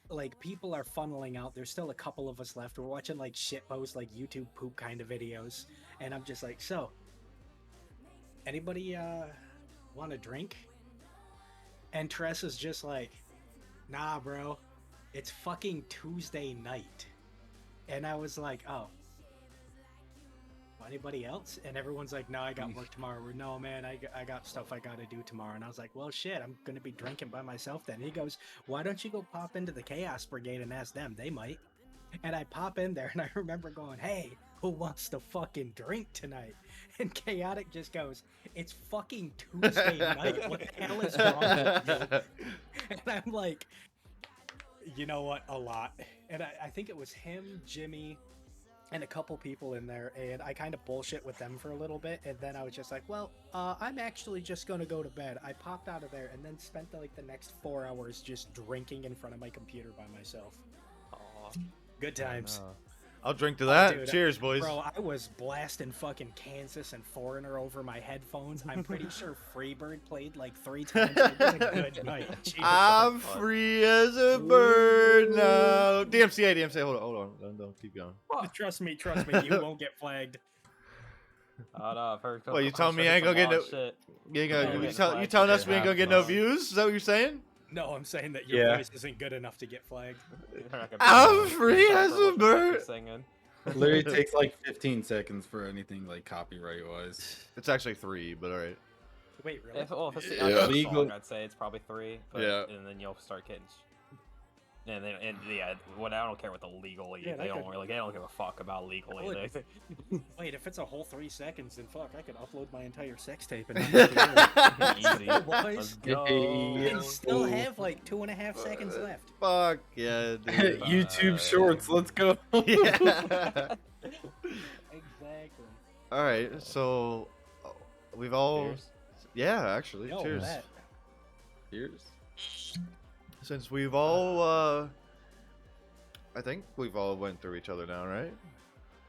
Speaker 5: Like people are funneling out. There's still a couple of us left. We're watching like shitpost, like YouTube poop kind of videos, and I'm just like, so anybody want a drink? And Tress is just like, nah, bro, it's fucking Tuesday night. And I was like, oh, anybody else? And everyone's like, no, I got work tomorrow. Or, no, man, I got stuff I gotta do tomorrow. And I was like, well, shit, I'm gonna be drinking by myself then. He goes, why don't you go pop into the Chaos Brigade and ask them? They might. And I pop in there, and I remember going, hey, who wants to fucking drink tonight? And Chaotic just goes, it's fucking Tuesday night. What the hell is wrong with you? And I'm like, you know what? A lot. And I think it was him, Jimmy, and a couple people in there, and I kind of bullshit with them for a little bit, and then I was just like, well, I'm actually just gonna go to bed. I popped out of there and then spent like the next 4 hours just drinking in front of my computer by myself.
Speaker 1: Aw.
Speaker 5: Good times.
Speaker 2: I'll drink to that.
Speaker 5: Dude,
Speaker 2: Cheers, boys.
Speaker 5: Bro, I was blasting fucking Kansas and Foreigner over my headphones. I'm pretty sure Freebird played like 3 times. It was a good night. Jesus.
Speaker 2: I'm free as a bird now. DMCA, hold on. Don't keep going.
Speaker 5: Trust me, you won't get flagged.
Speaker 1: Oh, no, I've heard.
Speaker 2: Well, you telling me I ain't gonna get no?
Speaker 1: Shit.
Speaker 2: You,
Speaker 1: Yeah,
Speaker 2: you telling us we ain't gonna get no views? Is that what you're saying?
Speaker 5: No, I'm saying that your
Speaker 4: Yeah.
Speaker 5: voice isn't good enough to get flagged.
Speaker 2: I'm free as a bird.
Speaker 1: Singing.
Speaker 4: Literally takes like 15 seconds for anything like copyright wise.
Speaker 2: It's actually 3, but all right.
Speaker 5: Wait, really?
Speaker 1: If it's the
Speaker 2: Yeah.
Speaker 1: other
Speaker 4: Legal-
Speaker 1: song, I'd say it's probably 3. But,
Speaker 2: Yeah.
Speaker 1: And then you'll start getting. And then, yeah, what I don't care what the legal is.
Speaker 5: Yeah,
Speaker 1: They don't give a fuck about legal
Speaker 5: Well,
Speaker 1: either.
Speaker 5: Wait, if it's a whole 3 seconds, then fuck, I could upload my entire sex tape and not
Speaker 1: Easy.
Speaker 5: Boys.
Speaker 1: Let's go.
Speaker 5: and still have like 2.5 seconds left.
Speaker 2: Fuck yeah, dude.
Speaker 4: YouTube Shorts, let's go.
Speaker 2: Yeah.
Speaker 5: Exactly.
Speaker 2: All right, so we've all.
Speaker 1: Cheers.
Speaker 2: Yeah, actually,
Speaker 5: Yo,
Speaker 2: cheers.
Speaker 5: that.
Speaker 4: Cheers.
Speaker 2: Since we've all, I think we've all went through each other now, right?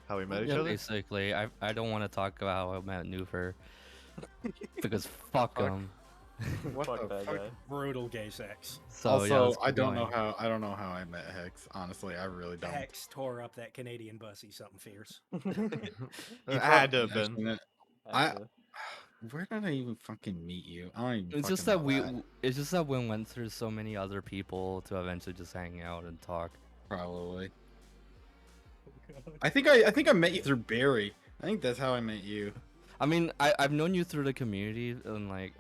Speaker 2: How we met each
Speaker 3: Yeah,
Speaker 2: other.
Speaker 3: basically, I don't want to talk about how I met Newfer because fuck him.
Speaker 4: What
Speaker 1: Fuck
Speaker 4: the
Speaker 1: that
Speaker 4: fuck?
Speaker 1: guy.
Speaker 5: Brutal gay sex.
Speaker 3: So
Speaker 4: Also,
Speaker 3: yeah, let's
Speaker 4: I
Speaker 3: keep
Speaker 4: don't
Speaker 3: going.
Speaker 4: know how I met Hex. Honestly, I really don't.
Speaker 5: Hex tore up that Canadian bussy, something fierce.
Speaker 2: It had to have been.
Speaker 4: Mentioned it.
Speaker 1: Actually.
Speaker 4: Where did I even fucking meet you? I don't even.
Speaker 3: It's just
Speaker 4: fucking
Speaker 3: that
Speaker 4: know
Speaker 3: it's just that we went through so many other people to eventually just hang out and talk.
Speaker 4: Probably. I think I met you through Barry. I think that's how I met you.
Speaker 3: I mean, I've known you through the community and like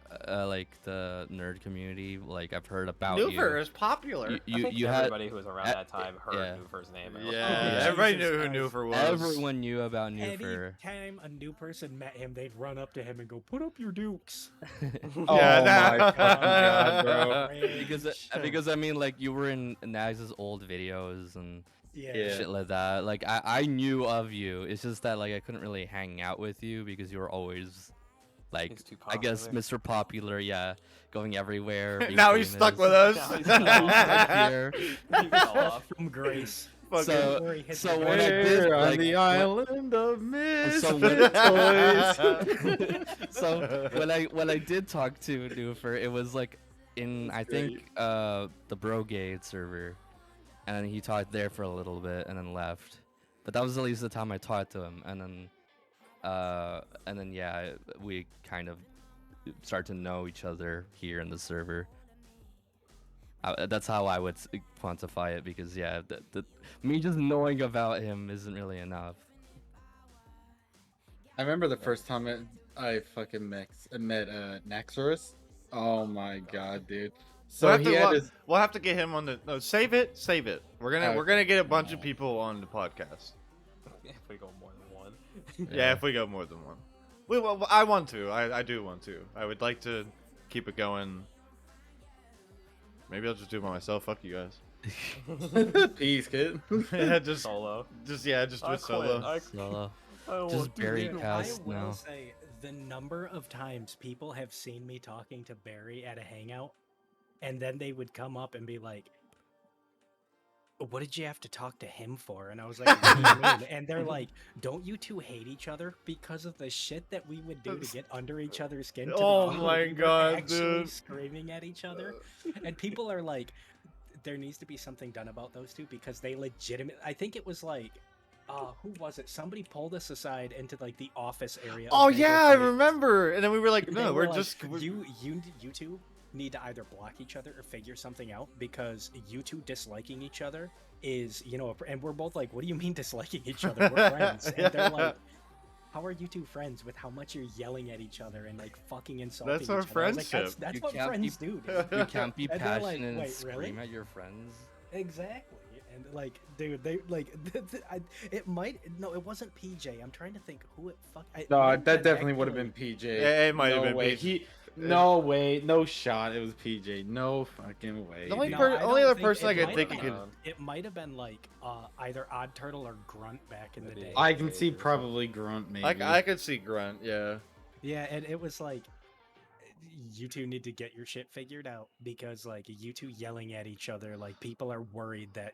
Speaker 3: the nerd community. Like I've heard about
Speaker 2: Newfer
Speaker 3: you.
Speaker 2: is popular.
Speaker 1: I
Speaker 3: You
Speaker 1: think
Speaker 3: had
Speaker 1: everybody who was around that time heard
Speaker 3: yeah.
Speaker 1: Newfer's name. and was
Speaker 2: Yeah,
Speaker 1: like, oh,
Speaker 3: yeah.
Speaker 2: everybody
Speaker 5: Jesus
Speaker 2: knew who
Speaker 5: Christ.
Speaker 2: Newfer was.
Speaker 3: everyone knew about Newfer.
Speaker 5: Anytime a new person met him, they'd run up to him and go, "Put up your dukes."
Speaker 4: Oh
Speaker 2: that-
Speaker 4: my fucking god, bro.
Speaker 3: because I mean, like you were in Nags's old videos and
Speaker 5: Yeah.
Speaker 3: shit like that. Like I knew of you. It's just that like I couldn't really hang out with you because you were always like
Speaker 1: He's too
Speaker 3: I guess
Speaker 1: popular.
Speaker 3: Mr. Popular, yeah, going everywhere. being
Speaker 2: Now he's stuck with
Speaker 3: famous.
Speaker 2: us.
Speaker 1: Now he's
Speaker 3: Stuck here.
Speaker 1: He fell off.
Speaker 5: From Grace.
Speaker 2: Fucking-
Speaker 3: So-
Speaker 5: Where he hit
Speaker 3: so
Speaker 5: the
Speaker 3: when I
Speaker 5: ground.
Speaker 3: did,
Speaker 4: Where on
Speaker 3: like,
Speaker 4: the
Speaker 3: when-
Speaker 4: island of
Speaker 3: so
Speaker 4: misfit
Speaker 3: when-
Speaker 4: toys.
Speaker 3: So when I did talk to Newfer, it was like in
Speaker 4: That's
Speaker 3: I think the Brogade server, and he talked there for a little bit and then left. But that was at least the time I talked to him, and then yeah, we kind of start to know each other here in the server. That's how I would quantify it because yeah, me just knowing about him isn't really enough.
Speaker 4: I remember the first time I fucking met Naxorus. Oh my god, dude. So
Speaker 2: we'll have to get him on the. No, save it. We're gonna get a bunch of people on the podcast.
Speaker 1: If we go more than one.
Speaker 2: Yeah, if we go more than one. I want to. I do want to. I would like to keep it going. Maybe I'll just do it by myself. Fuck you guys.
Speaker 4: Peace, kid.
Speaker 2: Yeah, just
Speaker 1: Solo.
Speaker 2: just do it solo.
Speaker 3: Solo.
Speaker 1: I
Speaker 3: Just
Speaker 1: won't do
Speaker 3: Barry
Speaker 1: it.
Speaker 3: cast
Speaker 5: I will
Speaker 3: now.
Speaker 5: say the number of times people have seen me talking to Barry at a hangout, and then they would come up and be like, "What did you have to talk to him for?" And I was like, "What do you mean?" And they're like, "Don't you two hate each other because of the shit that we would do to get under each other's skin?" To the
Speaker 2: Oh
Speaker 5: point
Speaker 2: my
Speaker 5: where we were
Speaker 2: God,
Speaker 5: actually
Speaker 2: dude.
Speaker 5: screaming at each other, and people are like, "There needs to be something done about those two because they legitimate." I think it was like. Who was it? Somebody pulled us aside into like the office area.
Speaker 2: Oh
Speaker 5: of
Speaker 2: yeah, I
Speaker 5: Vagrant Heights.
Speaker 2: remember. And then we were like,
Speaker 5: They
Speaker 2: no,
Speaker 5: were
Speaker 2: we're
Speaker 5: like,
Speaker 2: just.
Speaker 5: you two need to either block each other or figure something out because you two disliking each other is, and we're both like, what do you mean disliking each other? We're friends. And they're like, how are you two friends with how much you're yelling at each other and like fucking insulting
Speaker 2: That's our
Speaker 5: each other? I was like,
Speaker 2: friendship.
Speaker 5: that's
Speaker 3: You
Speaker 5: what
Speaker 3: can't
Speaker 5: friends do, dude.
Speaker 3: You can't be
Speaker 5: And they're like,
Speaker 3: passionate and
Speaker 5: "Wait,
Speaker 3: scream
Speaker 5: really?"
Speaker 3: at your friends.
Speaker 5: Exactly. And like, dude, they like, it might, no, it wasn't PJ. I'm trying to think who it fuck.
Speaker 4: No, that definitely would have been PJ.
Speaker 2: It might have
Speaker 4: No
Speaker 2: been
Speaker 4: way.
Speaker 2: PJ.
Speaker 4: No way. No shot. It was PJ. No fucking way.
Speaker 2: The only
Speaker 4: dude.
Speaker 2: per-
Speaker 5: I
Speaker 2: only
Speaker 5: don't
Speaker 2: other
Speaker 5: think-
Speaker 2: person I
Speaker 5: it
Speaker 2: could
Speaker 5: might
Speaker 2: think
Speaker 5: have
Speaker 2: you
Speaker 5: been-
Speaker 2: could-
Speaker 5: It might have been like either Odd Turtle or Grunt back in the
Speaker 1: Maybe.
Speaker 5: day.
Speaker 4: I can see probably Grunt maybe.
Speaker 2: I could see Grunt. Yeah.
Speaker 5: Yeah, and it was like, you two need to get your shit figured out because like you two yelling at each other, like people are worried that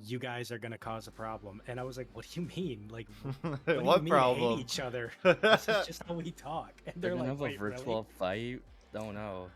Speaker 5: you guys are gonna cause a problem. And I was like, what do you mean? Like, what do you
Speaker 2: What
Speaker 5: mean
Speaker 2: problem?
Speaker 5: hate each other? This is just how we talk. And
Speaker 3: They're
Speaker 5: they're
Speaker 3: gonna
Speaker 5: like,
Speaker 3: have a
Speaker 5: wait,
Speaker 3: virtual
Speaker 5: really?
Speaker 3: fight. Don't know.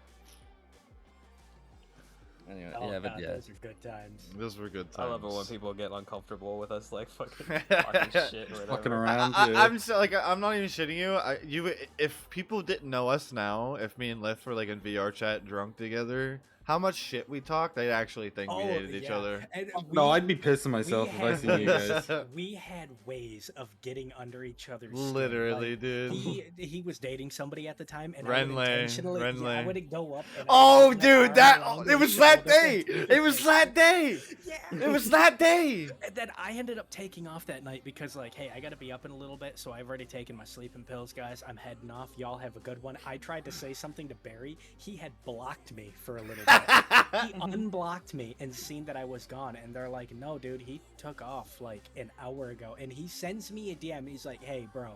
Speaker 3: Anyway,
Speaker 5: Oh,
Speaker 3: yeah, but
Speaker 5: God,
Speaker 3: yeah.
Speaker 5: those are good times.
Speaker 2: Those were good times.
Speaker 1: I love it when people get uncomfortable with us, like fucking talking shit or whatever.
Speaker 4: Fucking around.
Speaker 2: I'm so, like I'm not even shitting you. If people didn't know us now, if me and Lyth were like in VR chat drunk together, how much shit we talk, they'd actually think we hated each other.
Speaker 5: And
Speaker 4: No,
Speaker 5: we-
Speaker 4: I'd be pissing myself if I seen you guys.
Speaker 5: We had ways of getting under each other's skin.
Speaker 2: Literally,
Speaker 5: Like,
Speaker 2: dude.
Speaker 5: he was dating somebody at the time, and I
Speaker 2: Renley,
Speaker 5: would intentionally, I
Speaker 2: Renley.
Speaker 5: would go up. And
Speaker 2: Oh,
Speaker 5: I'd put my
Speaker 2: dude,
Speaker 5: arm around
Speaker 2: it was
Speaker 5: his
Speaker 2: that
Speaker 5: shoulder
Speaker 2: day.
Speaker 5: and
Speaker 2: It was that day.
Speaker 5: Yeah.
Speaker 2: It was that day.
Speaker 5: And then I ended up taking off that night because, like, hey, I gotta be up in a little bit, so I've already taken my sleeping pills, guys. I'm heading off. Y'all have a good one. I tried to say something to Barry. He had blocked me for a little bit. He unblocked me and seen that I was gone, and they're like, no, dude, he took off like an hour ago. And he sends me a DM. He's like, hey, bro,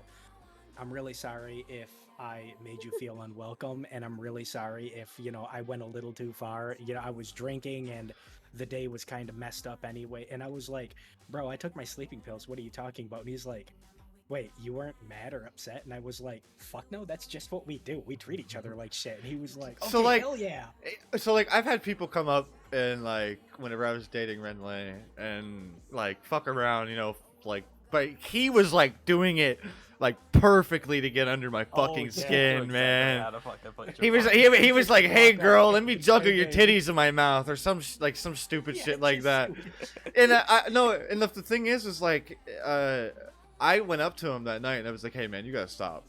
Speaker 5: I'm really sorry if I made you feel unwelcome, and I'm really sorry if, I went a little too far. I was drinking and the day was kind of messed up anyway. And I was like, bro, I took my sleeping pills. What are you talking about? And he's like, wait, you weren't mad or upset? And I was like, fuck no, that's just what we do. We treat each other like shit. And he was like, okay,
Speaker 2: So, like,
Speaker 5: hell yeah.
Speaker 2: So like I've had people come up and like whenever I was dating Renley and like fuck around, like, but he was like doing it like perfectly to get under my fucking
Speaker 5: yeah.
Speaker 2: skin, man.
Speaker 1: How to fucking put
Speaker 2: He
Speaker 1: your
Speaker 2: was
Speaker 1: fucking-
Speaker 2: he was like, "Hey
Speaker 5: Walk
Speaker 2: girl,
Speaker 5: out
Speaker 2: let me
Speaker 5: and
Speaker 2: juggle
Speaker 5: say,
Speaker 2: your
Speaker 5: "Hey."
Speaker 2: titties in my mouth," or some stupid
Speaker 5: Yeah,
Speaker 2: shit like
Speaker 5: just
Speaker 2: that.
Speaker 5: stupid.
Speaker 2: And I no, and the thing is like, I went up to him that night and I was like, "Hey man, you gotta stop."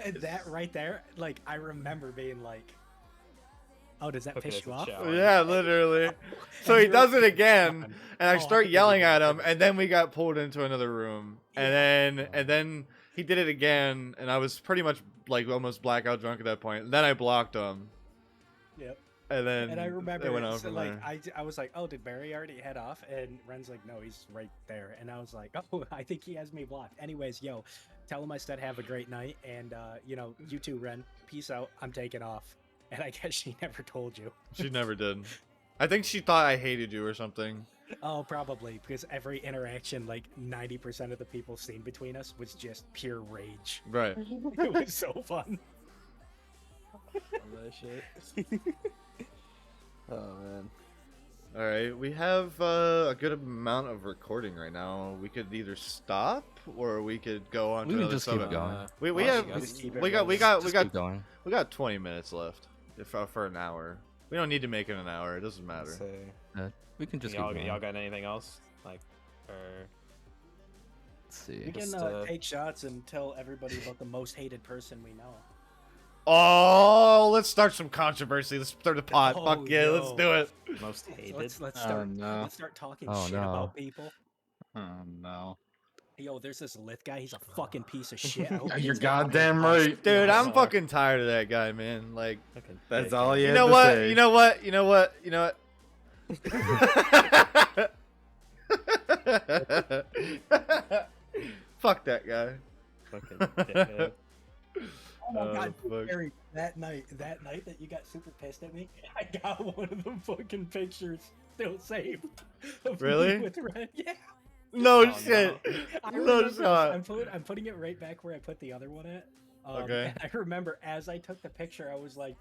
Speaker 5: And that right there, like, I remember being like, oh, does that
Speaker 1: Took it
Speaker 5: piss
Speaker 1: as
Speaker 5: you
Speaker 1: a
Speaker 5: off?
Speaker 1: challenge.
Speaker 2: Yeah, literally. So
Speaker 5: And
Speaker 2: he
Speaker 5: you're
Speaker 2: does
Speaker 5: like,
Speaker 2: it again,
Speaker 5: "Come on."
Speaker 2: and I
Speaker 5: Oh,
Speaker 2: start
Speaker 5: I
Speaker 2: yelling
Speaker 5: couldn't
Speaker 2: at
Speaker 5: even
Speaker 2: him,
Speaker 5: do it.
Speaker 2: and then we got pulled into another room, and then he did it again, and I was pretty much like almost blackout drunk at that point. And then I blocked him,
Speaker 5: Yep.
Speaker 2: and then
Speaker 5: And I
Speaker 2: it
Speaker 5: remember,
Speaker 2: went on
Speaker 5: so,
Speaker 2: from
Speaker 5: like,
Speaker 2: there.
Speaker 5: I was like, oh, did Barry already head off? And Ren's like, no, he's right there. And I was like, oh, I think he has me blocked. Anyways, yo, tell him I said have a great night. And, you too, Ren. Peace out. I'm taking off. And I guess she never told you.
Speaker 2: She never did. I think she thought I hated you or something.
Speaker 5: Oh, probably. Because every interaction, like 90% of the people seen between us was just pure rage.
Speaker 2: Right.
Speaker 5: It was so fun.
Speaker 1: Love that shit. Oh man.
Speaker 2: All right, we have a good amount of recording right now. We could either stop or we could go on.
Speaker 3: We
Speaker 2: to
Speaker 3: can
Speaker 2: another
Speaker 3: just keep
Speaker 2: subject.
Speaker 3: going.
Speaker 2: We
Speaker 1: Well,
Speaker 2: have
Speaker 1: you guys
Speaker 5: keep it
Speaker 2: we got
Speaker 5: rolling.
Speaker 3: Just keep going.
Speaker 2: 20 minutes left for an hour. We don't need to make it an hour. It doesn't matter.
Speaker 1: Let's see.
Speaker 3: We can just
Speaker 1: y'all,
Speaker 3: keep going.
Speaker 1: y'all got anything else? Like, or
Speaker 3: Let's see.
Speaker 5: We can
Speaker 1: Just,
Speaker 5: take shots and tell everybody about the most hated person we know.
Speaker 2: Oh, let's start some controversy. Let's start a pot.
Speaker 5: Oh,
Speaker 2: Fuck yeah, let's
Speaker 5: yo.
Speaker 2: do it.
Speaker 1: most hated?
Speaker 5: Let's
Speaker 4: Oh,
Speaker 5: start.
Speaker 4: no.
Speaker 5: Let's start talking
Speaker 3: Oh,
Speaker 5: shit
Speaker 3: no.
Speaker 5: about people.
Speaker 4: Oh no.
Speaker 5: Yo, there's this Lith guy. He's a fucking piece of shit. I hope he
Speaker 4: You're
Speaker 5: gets out of
Speaker 4: goddamn
Speaker 5: my house.
Speaker 4: right.
Speaker 2: Dude, I'm
Speaker 5: Oh,
Speaker 2: fucking tired of that guy, man. Like,
Speaker 1: Fucking
Speaker 4: That's
Speaker 1: dickhead.
Speaker 4: all he
Speaker 2: you
Speaker 4: had
Speaker 2: know
Speaker 4: to
Speaker 2: what?
Speaker 4: say.
Speaker 2: You know what? You know what? You know what? Fuck that guy.
Speaker 1: Fucking dickhead.
Speaker 5: Oh my god,
Speaker 2: fuck.
Speaker 5: Barry, that night that you got super pissed at me, I got one of the fucking pictures still saved. Of me
Speaker 2: Really?
Speaker 5: with Red. Yeah.
Speaker 2: No
Speaker 1: Oh,
Speaker 2: shit.
Speaker 5: I
Speaker 2: No
Speaker 5: remember this.
Speaker 2: shot.
Speaker 5: I'm putting it right back where I put the other one at.
Speaker 2: Okay.
Speaker 5: And I remember as I took the picture, I was like,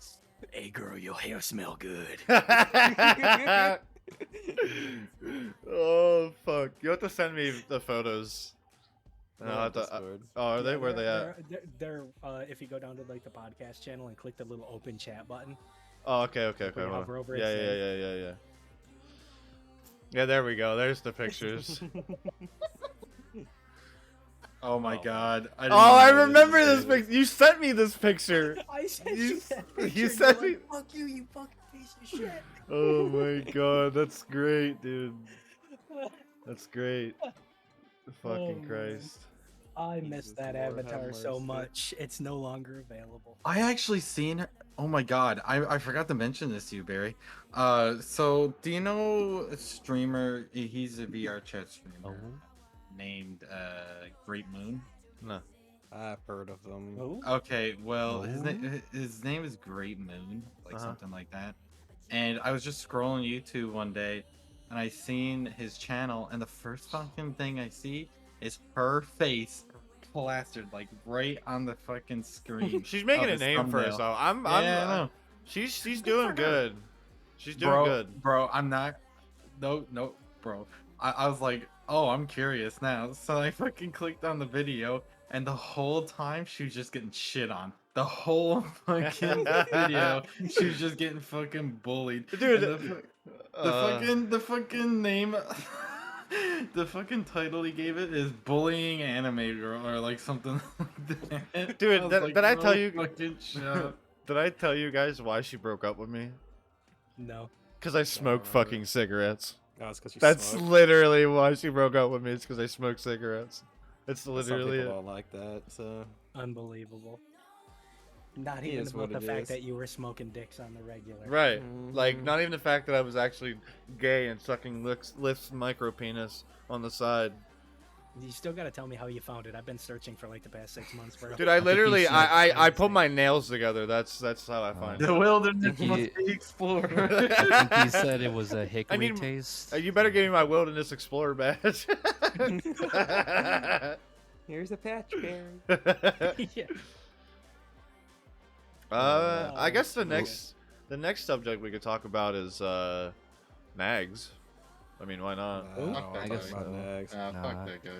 Speaker 5: "Hey girl, your hair smell good."
Speaker 2: Oh fuck! You have to send me the photos. And I'll have to,
Speaker 1: Discord.
Speaker 2: oh, are they?
Speaker 5: Yeah,
Speaker 2: Where they at?
Speaker 5: They're if you go down to like the podcast channel and click the little open chat button.
Speaker 2: Oh, okay.
Speaker 5: When you
Speaker 2: hold on.
Speaker 5: hover over it,
Speaker 2: Yeah,
Speaker 5: it's
Speaker 2: yeah. Yeah, there we go. There's the pictures.
Speaker 4: Oh my
Speaker 1: Oh.
Speaker 4: god.
Speaker 2: Oh, I
Speaker 4: know
Speaker 2: remember
Speaker 4: was
Speaker 2: this picture. You sent me this picture.
Speaker 5: I sent
Speaker 2: You-
Speaker 5: you that
Speaker 2: you
Speaker 5: picture.
Speaker 2: sent
Speaker 5: You're
Speaker 2: me-
Speaker 5: like, "Fuck you, you fucking piece of shit."
Speaker 2: Oh my god, that's great, dude. That's great. Fucking
Speaker 5: Oh, man.
Speaker 2: Christ.
Speaker 5: I
Speaker 1: Jesus
Speaker 5: miss that
Speaker 1: Lord, have
Speaker 5: avatar so
Speaker 1: mercy.
Speaker 5: much. It's no longer available.
Speaker 4: I actually seen her. Oh my god, I forgot to mention this to you, Barry. So do you know a streamer? He's a VR chat streamer named Great Moon.
Speaker 2: No.
Speaker 1: I've heard of them.
Speaker 5: Who?
Speaker 4: Okay, well
Speaker 3: Oh.
Speaker 4: his name is Great Moon, like
Speaker 2: Uh-huh.
Speaker 4: something like that. And I was just scrolling YouTube one day, and I seen his channel, and the first fucking thing I see is her face plastered like right on the fucking screen.
Speaker 2: She's making
Speaker 4: of
Speaker 2: a
Speaker 4: his
Speaker 2: name for
Speaker 4: thumbnail.
Speaker 2: herself. I'm
Speaker 4: Yeah, I know.
Speaker 2: she's
Speaker 5: Good
Speaker 2: doing
Speaker 5: for her.
Speaker 2: good. She's doing
Speaker 4: bro,
Speaker 2: good.
Speaker 4: Bro, I'm not. No, bro. I was like, oh, I'm curious now. So I fucking clicked on the video, and the whole time she was just getting shit on. The whole fucking video, she was just getting fucking bullied.
Speaker 2: Dude,
Speaker 4: And the fucking name, the fucking title he gave it is "Bullying Anime Girl" or like something like that.
Speaker 2: Dude,
Speaker 4: I was
Speaker 2: did I tell
Speaker 4: "No
Speaker 2: you-
Speaker 4: Fucking shut."
Speaker 2: Did I tell you guys why she broke up with me?
Speaker 5: No.
Speaker 2: Because I smoke
Speaker 1: remember.
Speaker 2: fucking cigarettes.
Speaker 1: No, it's because you
Speaker 2: That's
Speaker 1: smoke.
Speaker 2: literally why she broke up with me. It's because I smoke cigarettes. It's
Speaker 1: Some
Speaker 2: literally
Speaker 1: people
Speaker 2: it.
Speaker 1: don't like that. So
Speaker 5: Unbelievable. Not
Speaker 1: It
Speaker 5: even
Speaker 1: is
Speaker 5: about
Speaker 1: what
Speaker 5: the
Speaker 1: it
Speaker 5: fact
Speaker 1: is.
Speaker 5: that you were smoking dicks on the regular.
Speaker 2: Right. Like,
Speaker 1: Mhm.
Speaker 2: not even the fact that I was actually gay and sucking Lift's micro penis on the side.
Speaker 5: You still gotta tell me how you found it. I've been searching for like the past 6 months, bro.
Speaker 2: Dude, I
Speaker 3: think
Speaker 2: literally,
Speaker 3: he's
Speaker 2: I put my nails together. That's how I find
Speaker 4: The
Speaker 2: it.
Speaker 4: wilderness
Speaker 3: He-
Speaker 4: must be explored.
Speaker 3: I think he said it was a hickory
Speaker 2: need-
Speaker 3: taste.
Speaker 2: You better give me my Wilderness Explorer badge.
Speaker 1: here's a patch berry.
Speaker 5: Yeah.
Speaker 2: I guess the
Speaker 5: Okay.
Speaker 2: next subject we could talk about is nags. I mean, why not?
Speaker 3: I guess so.
Speaker 4: Fuck
Speaker 3: Nah.
Speaker 4: that guy.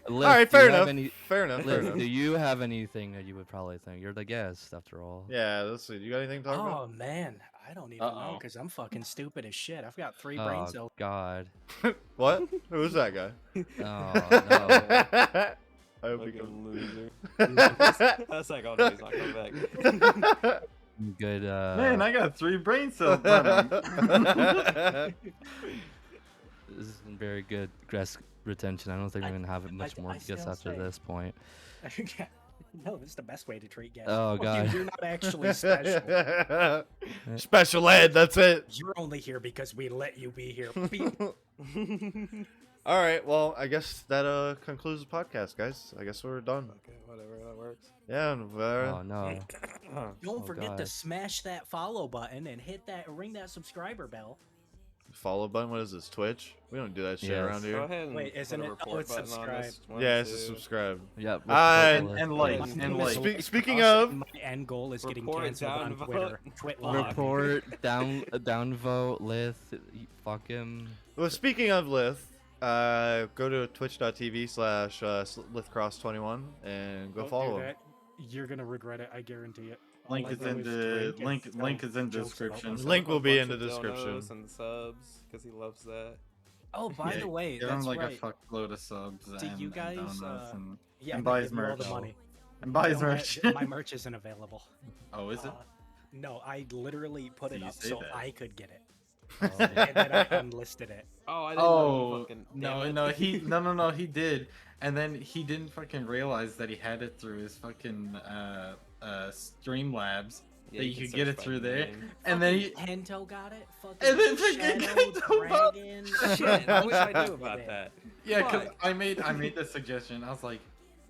Speaker 3: Liv,
Speaker 2: All right,
Speaker 3: do you
Speaker 2: fair
Speaker 3: have
Speaker 2: enough.
Speaker 3: any-
Speaker 2: Fair enough. Fair
Speaker 3: Liv,
Speaker 2: enough.
Speaker 3: do you have anything that you would probably think? You're the guest, after all.
Speaker 2: Yeah, let's see. You got anything to talk
Speaker 5: Oh
Speaker 2: about?
Speaker 5: man, I don't even know
Speaker 4: Uh-oh.
Speaker 5: because I'm fucking stupid as shit. I've got 3 brain
Speaker 3: Oh
Speaker 5: cells.
Speaker 3: God.
Speaker 2: What? Who's that guy?
Speaker 3: Oh no.
Speaker 2: I hope he
Speaker 1: Fucking
Speaker 2: comes.
Speaker 1: loser. That's like, oh no, he's not coming back.
Speaker 3: Good.
Speaker 4: Man, I got 3 brain cells. Brennan.
Speaker 3: This is very good guest retention. I don't think we're gonna have much more
Speaker 5: I
Speaker 3: guests
Speaker 5: still
Speaker 3: after
Speaker 5: say-
Speaker 3: this point.
Speaker 5: No, this is the best way to treat guests.
Speaker 3: Oh,
Speaker 5: Fuck
Speaker 3: God.
Speaker 5: you, you're not actually special.
Speaker 2: Special ed. That's it.
Speaker 5: You're only here because we let you be here. Beep.
Speaker 2: All right. Well, I guess that concludes the podcast, guys. I guess we're done.
Speaker 1: Okay, whatever, that works.
Speaker 2: Yeah. And,
Speaker 3: Oh no.
Speaker 5: Don't
Speaker 3: Oh,
Speaker 5: forget to
Speaker 3: God.
Speaker 5: smash that follow button and ring that subscriber bell.
Speaker 2: follow button. What is this? Twitch? We don't do that shit
Speaker 3: Yes.
Speaker 2: around
Speaker 1: Go
Speaker 2: here.
Speaker 1: ahead and
Speaker 5: Wait, isn't
Speaker 1: put a
Speaker 5: it? Oh,
Speaker 1: report
Speaker 5: it's
Speaker 1: button on this one,
Speaker 2: Yeah, it's a
Speaker 1: too.
Speaker 2: subscribe.
Speaker 3: Yep.
Speaker 4: And like,
Speaker 5: My
Speaker 4: and
Speaker 5: name
Speaker 4: like.
Speaker 5: is
Speaker 2: Speak-
Speaker 5: Lloyd
Speaker 2: speaking
Speaker 5: Cross,
Speaker 2: of-
Speaker 5: and my end goal is getting
Speaker 1: Report
Speaker 5: canceled on
Speaker 1: downvote.
Speaker 5: Twitter. Twitlog.
Speaker 3: Report downvote Lith. Fuck him.
Speaker 2: Well, speaking of Lith, go to twitch.tv/LythKross21 and go
Speaker 5: Don't do
Speaker 2: follow him.
Speaker 5: that. You're gonna regret it. I guarantee it. All
Speaker 4: Link
Speaker 5: I
Speaker 4: is
Speaker 5: do
Speaker 4: in
Speaker 5: is
Speaker 4: the
Speaker 5: drink and
Speaker 4: link.
Speaker 5: tell
Speaker 4: Link is in
Speaker 5: jokes about
Speaker 4: description.
Speaker 5: myself.
Speaker 2: Link will be in
Speaker 1: Bunch
Speaker 2: the
Speaker 1: of
Speaker 2: description.
Speaker 1: donos and subs because he loves that.
Speaker 5: Oh, by the way,
Speaker 4: Give him
Speaker 5: that's
Speaker 4: like
Speaker 5: right.
Speaker 4: a fuckload of subs
Speaker 5: Do
Speaker 4: and,
Speaker 5: you
Speaker 4: and
Speaker 5: guys,
Speaker 4: donuts
Speaker 5: yeah,
Speaker 4: and
Speaker 5: they
Speaker 4: buys
Speaker 5: give you all the
Speaker 4: merch.
Speaker 5: money.
Speaker 4: And buys
Speaker 5: No,
Speaker 4: merch.
Speaker 5: my merch isn't available.
Speaker 4: Oh, is it?
Speaker 5: No, I literally put
Speaker 4: So
Speaker 5: it
Speaker 4: you
Speaker 5: up
Speaker 4: say
Speaker 5: so
Speaker 4: that.
Speaker 5: I could get it,
Speaker 3: Oh,
Speaker 5: and then I unlisted it.
Speaker 1: Oh, I didn't know you
Speaker 4: Oh
Speaker 1: fucking.
Speaker 4: no,
Speaker 1: damn it.
Speaker 4: no, he did, and then he didn't fucking realize that he had it through his fucking Streamlabs.
Speaker 1: Yeah,
Speaker 4: that you
Speaker 1: can
Speaker 4: could get
Speaker 1: search
Speaker 4: it
Speaker 1: by
Speaker 4: through there,
Speaker 5: Fucking
Speaker 4: and then he.
Speaker 5: Hento got it. Fucking
Speaker 4: And then fucking
Speaker 5: Shadow
Speaker 4: Hento got-
Speaker 5: Dragon.
Speaker 1: Shit, I wish I knew
Speaker 5: Over
Speaker 1: about
Speaker 5: there.
Speaker 1: that.
Speaker 4: Yeah, because
Speaker 1: Fuck.
Speaker 4: I made the suggestion. I was like,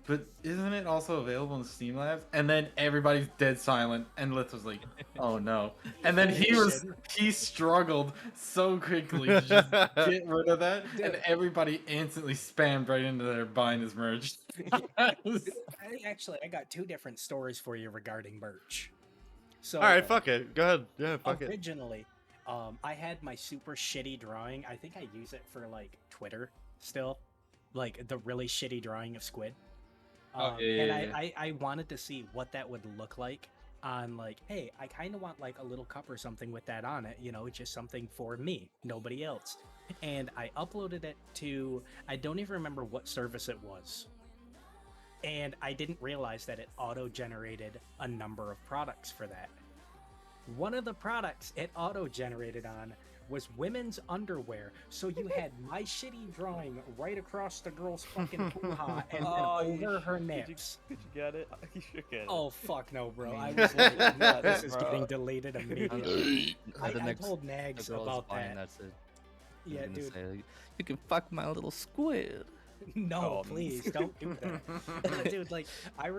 Speaker 4: but isn't it also available in Steam Labs? And then everybody's dead silent, and Lith was like, oh no. And then he struggled so quickly to just get rid of that, and everybody instantly spammed right into there buying his merch.
Speaker 5: Actually, I got two different stories for you regarding merch. So,
Speaker 2: All right, fuck it. Go ahead. Yeah, fuck it.
Speaker 5: originally, I had my super shitty drawing. I think I use it for like Twitter still, like the really shitty drawing of squid. And I wanted to see what that would look like on like, hey, I kind of want like a little cup or something with that on it, you know, just something for me, nobody else. And I uploaded it to, I don't even remember what service it was. And I didn't realize that it auto-generated a number of products for that. One of the products it auto-generated on was women's underwear. So you had my shitty drawing right across the girl's fucking hoo-ha and then over her nips.
Speaker 1: Did you get it? You should get it.
Speaker 5: Oh fuck no, bro! I was like, no, this is
Speaker 1: Bro.
Speaker 5: getting deleted immediately. I told
Speaker 3: the
Speaker 5: Nags
Speaker 3: girl's
Speaker 5: about
Speaker 3: buying
Speaker 5: that.
Speaker 3: that's it.
Speaker 5: Yeah,
Speaker 3: He's gonna
Speaker 5: dude.
Speaker 3: say, like, you can fuck my little squid.
Speaker 5: No,
Speaker 1: Oh,
Speaker 5: please don't do that, dude. Like,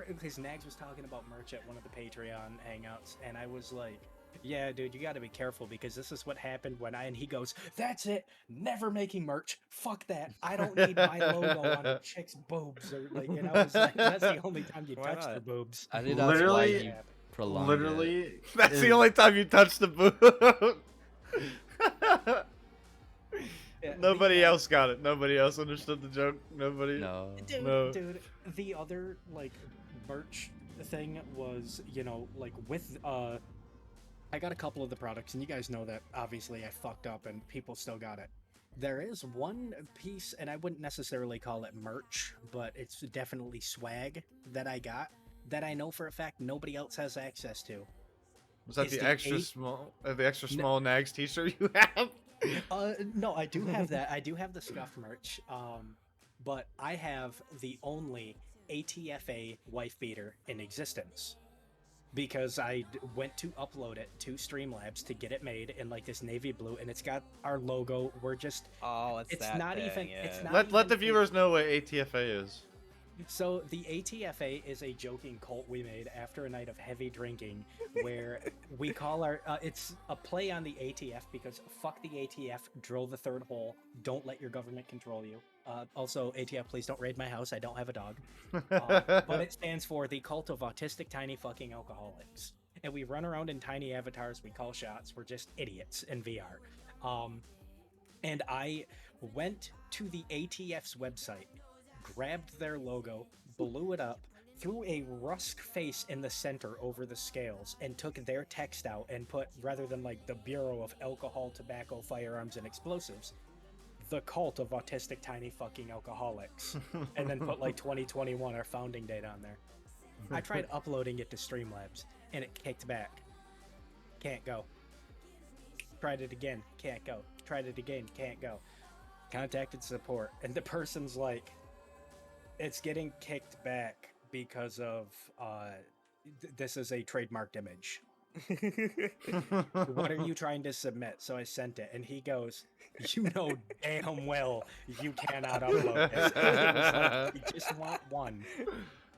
Speaker 5: because Nags was talking about merch at one of the Patreon hangouts, and I was like, "Yeah, dude, you got to be careful because this is what happened when I." And he goes, "That's it, never making merch. Fuck that. I don't need my logo on a chick's boobs." Or like, and I was like, "That's the only time you
Speaker 1: Why
Speaker 5: touch their
Speaker 1: not?
Speaker 5: boobs."
Speaker 3: I think that's why
Speaker 4: Literally-
Speaker 3: he prolonged it.
Speaker 4: Literally,
Speaker 2: That's the
Speaker 4: is-
Speaker 2: only time you touch the boob.
Speaker 5: Yeah,
Speaker 2: Nobody else got it. Nobody else understood the joke. Nobody.
Speaker 3: No.
Speaker 5: Dude,
Speaker 2: No.
Speaker 5: dude, the other like merch thing was, you know, like with I got a couple of the products, and you guys know that obviously I fucked up and people still got it. There is one piece, and I wouldn't necessarily call it merch, but it's definitely swag that I got that I know for a fact nobody else has access to.
Speaker 2: Was that
Speaker 5: Is
Speaker 2: the
Speaker 5: the
Speaker 2: extra
Speaker 5: eight-
Speaker 2: small, the extra small Nags T-shirt you have?
Speaker 5: No, I do have that. I do have the scuffed merch. But I have the only ATFA wife beater in existence because I went to upload it to Streamlabs to get it made in like this navy blue, and it's got our logo. We're just
Speaker 1: Oh, it's that
Speaker 5: not
Speaker 1: thing,
Speaker 5: even.
Speaker 1: yeah.
Speaker 5: It's not.
Speaker 2: Let
Speaker 5: even
Speaker 2: the viewers know what ATFA is.
Speaker 5: So the ATFA is a joking cult we made after a night of heavy drinking, where we call our it's a play on the ATF because fuck the ATF, drill the third hole, don't let your government control you. Also, ATF, please don't raid my house. I don't have a dog. But it stands for the Cult of Autistic Tiny Fucking Alcoholics, and we run around in tiny avatars. We call shots. We're just idiots in VR. And I went to the ATF's website, grabbed their logo, blew it up, threw a Rusk face in the center over the scales, and took their text out and put, rather than like the Bureau of Alcohol, Tobacco, Firearms, and Explosives, the Cult of Autistic Tiny Fucking Alcoholics, and then put like 2021, our founding date, on there. I tried uploading it to Streamlabs, and it kicked back. Can't go. Tried it again, can't go. Tried it again, can't go. Contacted support, and the person's like, it's getting kicked back because of this is a trademarked image. What are you trying to submit? So I sent it, and he goes, you know damn well you cannot upload this. I was like, I just want one.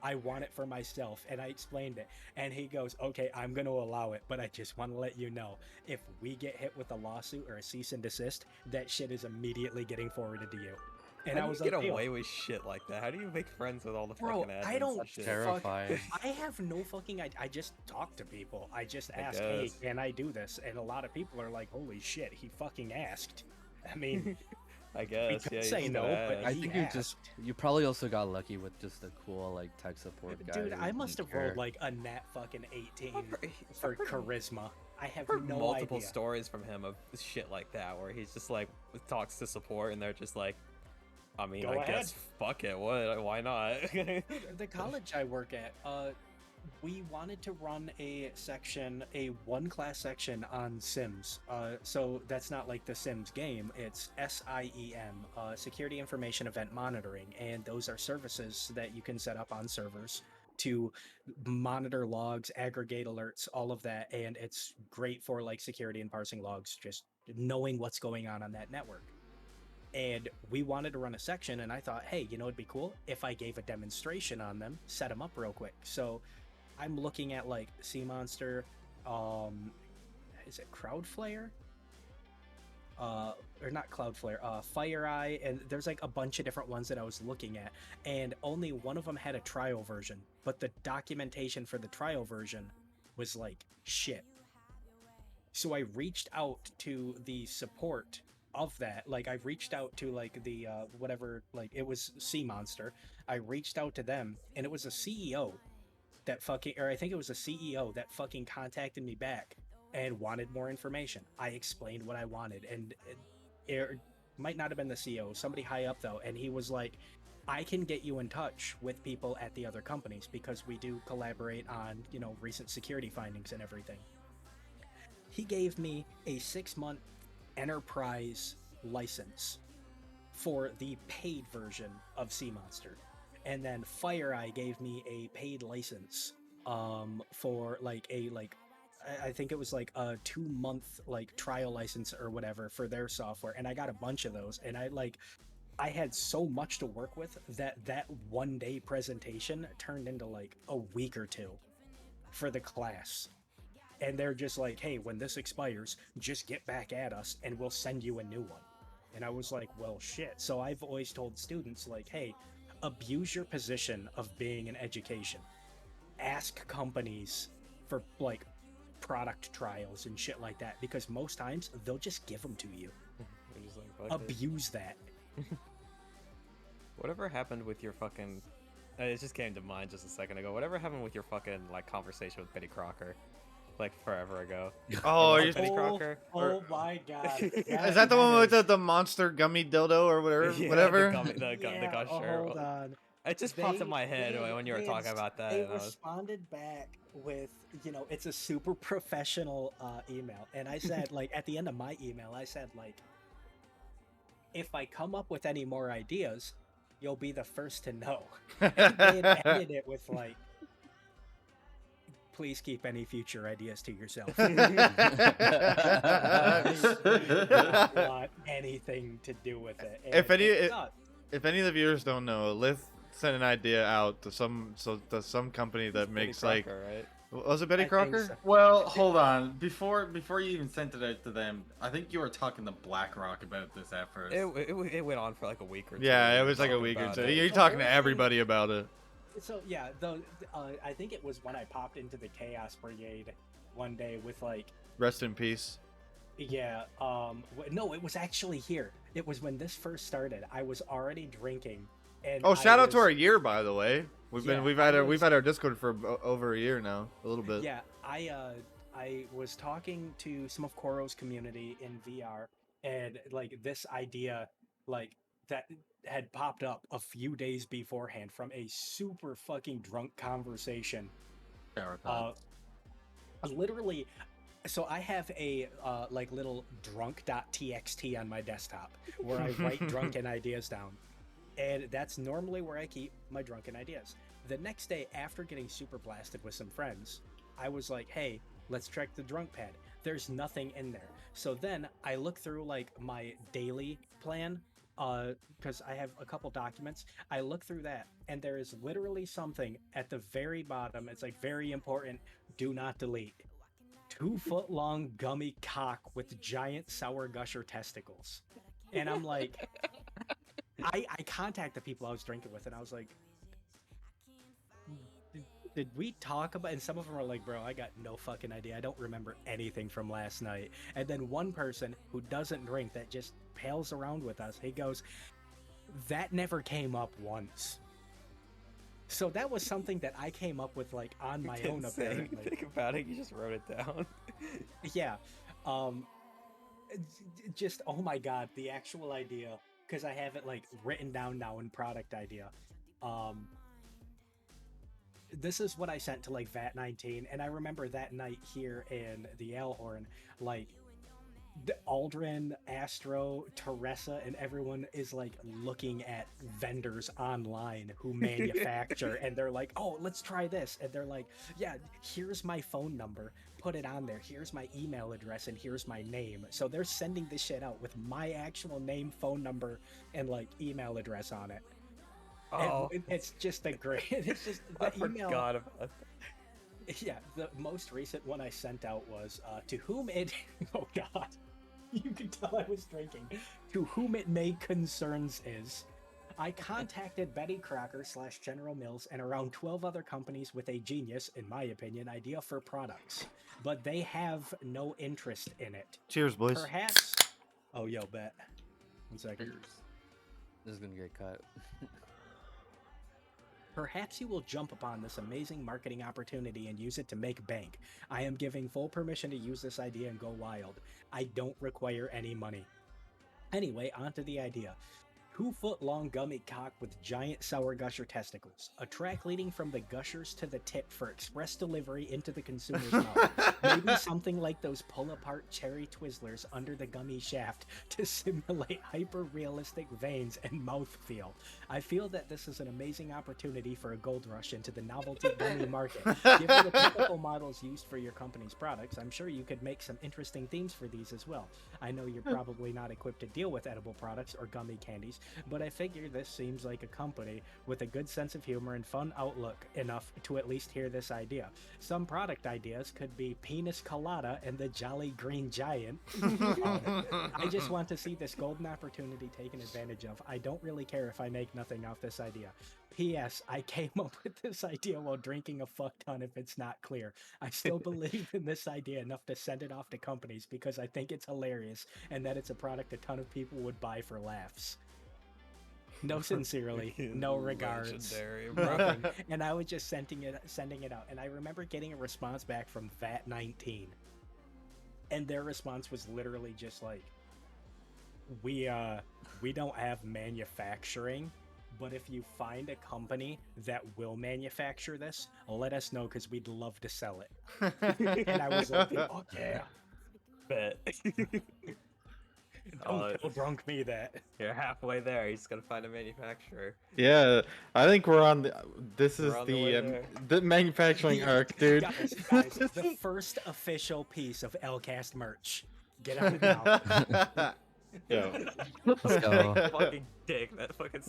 Speaker 5: I want it for myself. And I explained it, and he goes, okay, I'm going to allow it, but I just want to let you know, if we get hit with a lawsuit or a cease and desist, that shit is immediately getting forwarded to you. And
Speaker 1: How
Speaker 5: I
Speaker 1: do
Speaker 5: was
Speaker 1: you
Speaker 5: like,
Speaker 1: get
Speaker 5: "Deal."
Speaker 1: away with shit like that? How do you make friends with all the
Speaker 5: Bro,
Speaker 1: fucking admins
Speaker 5: I don't
Speaker 1: and shit?
Speaker 3: Terrifying.
Speaker 5: I have no fucking I just talk to people. I just
Speaker 1: I
Speaker 5: ask, hey,
Speaker 1: guess.
Speaker 5: can I do this? And a lot of people are like, holy shit, he fucking asked. I mean,
Speaker 1: I guess.
Speaker 5: could
Speaker 1: Yeah.
Speaker 5: say
Speaker 1: you just
Speaker 5: no,
Speaker 1: gotta
Speaker 5: but
Speaker 1: ask.
Speaker 3: I
Speaker 5: he
Speaker 3: think
Speaker 5: asked.
Speaker 3: you probably also got lucky with just a cool like tech support guy.
Speaker 5: Dude,
Speaker 3: who
Speaker 5: I must have
Speaker 3: didn't care.
Speaker 5: rolled like a nat fucking 18
Speaker 1: I've
Speaker 5: for
Speaker 1: heard-
Speaker 5: charisma. I have
Speaker 1: I've heard
Speaker 5: no
Speaker 1: multiple
Speaker 5: idea.
Speaker 1: stories from him of shit like that, where he's just like talks to support, and they're just like, I mean,
Speaker 5: Go
Speaker 1: I
Speaker 5: ahead.
Speaker 1: guess fuck it, what? Why not?
Speaker 5: The college I work at, we wanted to run a one class section on Sims. So that's not like the Sims game, it's SIEM, Security Information Event Monitoring, and those are services that you can set up on servers to monitor logs, aggregate alerts, all of that, and it's great for like security and parsing logs, just knowing what's going on that network. And we wanted to run a section, and I thought, hey, it'd be cool if I gave a demonstration on them, set them up real quick. So I'm looking at like Sea Monster, is it Cloudflare? Or not Cloudflare, FireEye, and there's like a bunch of different ones that I was looking at, and only one of them had a trial version, but the documentation for the trial version was like shit. So I reached out to the support of that. Like I reached out to like the whatever, like it was Sea Monster. I reached out to them, and it was a CEO that fucking, or I think it was a CEO that fucking contacted me back and wanted more information. I explained what I wanted, and it might not have been the CEO, somebody high up though, and he was like, I can get you in touch with people at the other companies because we do collaborate on, recent security findings and everything. He gave me a 6-month enterprise license for the paid version of Sea Monster. And then FireEye gave me a paid license for I think it was like a 2-month like trial license or whatever for their software, and I got a bunch of those, and I had so much to work with that 1-day presentation turned into like a week or two for the class. And they're just like, hey, when this expires, just get back at us and we'll send you a new one. And I was like, well, shit. So I've always told students, like, hey, abuse your position of being in education. Ask companies for like product trials and shit like that, because most times they'll just give them to you.
Speaker 1: They're just like, fuck it.
Speaker 5: Abuse that.
Speaker 1: Whatever happened with your fucking... it just came to mind just a second ago. Whatever happened with your fucking like conversation with Betty Crocker, like forever ago?
Speaker 2: Oh, are
Speaker 1: Remember
Speaker 2: you,
Speaker 1: Betty Crocker?
Speaker 5: Oh my god.
Speaker 2: is that the one with the monster gummy dildo or whatever?
Speaker 1: Yeah,
Speaker 2: whatever.
Speaker 1: The gummy
Speaker 5: Hold on.
Speaker 1: It just popped in my head when you were talking about that.
Speaker 5: They
Speaker 1: And I was...
Speaker 5: responded back with, it's a super professional email. And I said, like, at the end of my email, I said, like, if I come up with any more ideas, you'll be the first to know. And they had ended it with, like, please keep any future ideas to yourself. I do not want anything to do with it. And
Speaker 2: If any-
Speaker 5: it sucked.
Speaker 2: If any of the viewers don't know, Lith sent an idea out to some company that
Speaker 1: Betty
Speaker 2: makes like,
Speaker 1: Crocker, right?
Speaker 2: was it Betty
Speaker 5: I think
Speaker 2: Crocker?
Speaker 5: so.
Speaker 4: Well, hold on. Before you even sent it out to them, I think you were talking to BlackRock about this at first.
Speaker 1: It went on for like a week or two.
Speaker 2: Yeah, it
Speaker 1: We
Speaker 2: was like a
Speaker 1: talked
Speaker 2: week or
Speaker 1: about
Speaker 2: two.
Speaker 1: it.
Speaker 2: You're talking to everybody about it.
Speaker 5: So yeah, I think it was when I popped into the Chaos Brigade one day with like,
Speaker 2: Rest in peace.
Speaker 5: yeah, no, it was actually here. It was when this first started. I was already drinking, and
Speaker 2: Oh, shout out to our
Speaker 5: was-
Speaker 2: year, by the way. We've had our Discord for over a year now, a little bit.
Speaker 5: Yeah, I was talking to some of Koro's community in VR, and like this idea, like that had popped up a few days beforehand from a super fucking drunk conversation.
Speaker 4: Shower thoughts.
Speaker 5: Literally, so I have a like little drunk.txt on my desktop where I write drunken ideas down, and that's normally where I keep my drunken ideas. The next day, after getting super blasted with some friends, I was like, hey, let's check the drunk pad. There's nothing in there. So then I look through like my daily plan, because I have a couple documents. I look through that, and there is literally something at the very bottom. It's like very important, do not delete. 2-foot-long gummy cock with giant sour gusher testicles. And I'm like, I contact the people I was drinking with, and I was like, did we talk about? And some of them are like, bro, I got no fucking idea. I don't remember anything from last night. And then one person who doesn't drink, that just pals around with us, he goes, that never came up once. So that was something that I came up with like on my own,
Speaker 1: Didn't say
Speaker 5: apparently.
Speaker 1: anything about it. You just wrote it down.
Speaker 5: Yeah. Just, oh my god, the actual idea, because I have it like written down now in product idea. This is what I sent to like VAT19, and I remember that night here in the Alehorn, like Aldrin, Astro, Teresa, and everyone is like looking at vendors online who manufacture, and they're like, oh, let's try this. And they're like, yeah, here's my phone number, put it on there. Here's my email address, and here's my name. So they're sending this shit out with my actual name, phone number, and like email address on it.
Speaker 1: Oh,
Speaker 5: It's just a great, it's just
Speaker 1: I
Speaker 5: the email.
Speaker 1: forgot about that.
Speaker 5: Yeah, the most recent one I sent out was to whom it. Oh God, you can tell I was drinking. To whom it may concerns is, I contacted Betty Crocker / General Mills and around 12 other companies with a genius, in my opinion, idea for products, but they have no interest in it.
Speaker 2: Cheers, boys.
Speaker 5: Perhaps. Oh, yo, bet. 1 second.
Speaker 3: This is gonna get cut.
Speaker 5: Perhaps you will jump upon this amazing marketing opportunity and use it to make bank. I am giving full permission to use this idea and go wild. I don't require any money. Anyway, onto the idea. 2-foot-long gummy cock with giant sour gusher testicles. A track leading from the gushers to the tip for express delivery into the consumer's mouth. Maybe something like those pull-apart cherry Twizzlers under the gummy shaft to simulate hyper-realistic veins and mouthfeel. I feel that this is an amazing opportunity for a gold rush into the novelty gummy market. Given the typical models used for your company's products, I'm sure you could make some interesting themes for these as well. I know you're probably not equipped to deal with edible products or gummy candies, but I figure this seems like a company with a good sense of humor and fun outlook enough to at least hear this idea. Some product ideas could be Penis Colada and the Jolly Green Giant. I just want to see this golden opportunity taken advantage of. I don't really care if I make nothing off this idea. P.S. I came up with this idea while drinking a fuck ton, if it's not clear. I still believe in this idea enough to send it off to companies because I think it's hilarious and that it's a product a ton of people would buy for laughs. No, sincerely, no regards,
Speaker 1: Legendary, bro.
Speaker 5: nothing. And I was just sending it out, and I remember getting a response back from VAT19, and their response was literally just like, we don't have manufacturing, but if you find a company that will manufacture this, let us know because we'd love to sell it. And I was like, oh yeah,
Speaker 1: Bet.
Speaker 5: don't tell drunk me that.
Speaker 1: You're halfway there. You just gotta find a manufacturer.
Speaker 4: Yeah, I think we're on the. This is
Speaker 1: We're on the way
Speaker 4: the
Speaker 1: there.
Speaker 4: the manufacturing arc, dude.
Speaker 5: Guys, the first official piece of LCast merch. Get on it now.
Speaker 4: Yo.
Speaker 3: Let's go.
Speaker 1: Fucking dick. That fucking.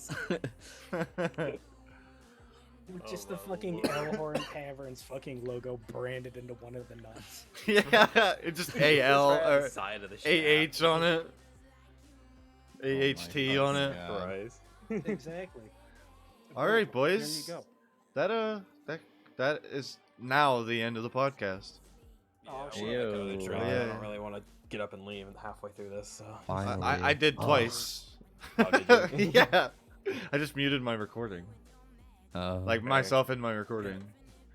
Speaker 5: Just
Speaker 1: Oh,
Speaker 5: the fucking
Speaker 1: Lord.
Speaker 5: Alehorn Tavern's fucking logo branded into one of the nuts.
Speaker 2: Yeah, it's just AL
Speaker 1: Right on the
Speaker 2: or
Speaker 1: side of the
Speaker 2: AH on it. AHT
Speaker 3: Oh
Speaker 2: on
Speaker 3: my
Speaker 2: it.
Speaker 3: God.
Speaker 1: Christ.
Speaker 5: Exactly.
Speaker 2: All right, boys.
Speaker 5: There you
Speaker 2: That is now the end of the podcast.
Speaker 5: Oh,
Speaker 1: Yeah,
Speaker 5: shit.
Speaker 1: we're gonna go to the train.
Speaker 2: Yeah.
Speaker 1: I don't really want to get up and leave halfway through this. So.
Speaker 3: Finally.
Speaker 2: I did
Speaker 3: Oh.
Speaker 2: twice.
Speaker 1: Oh, did you?
Speaker 2: Yeah, I just muted my recording, like
Speaker 1: Okay.
Speaker 2: myself in my recording.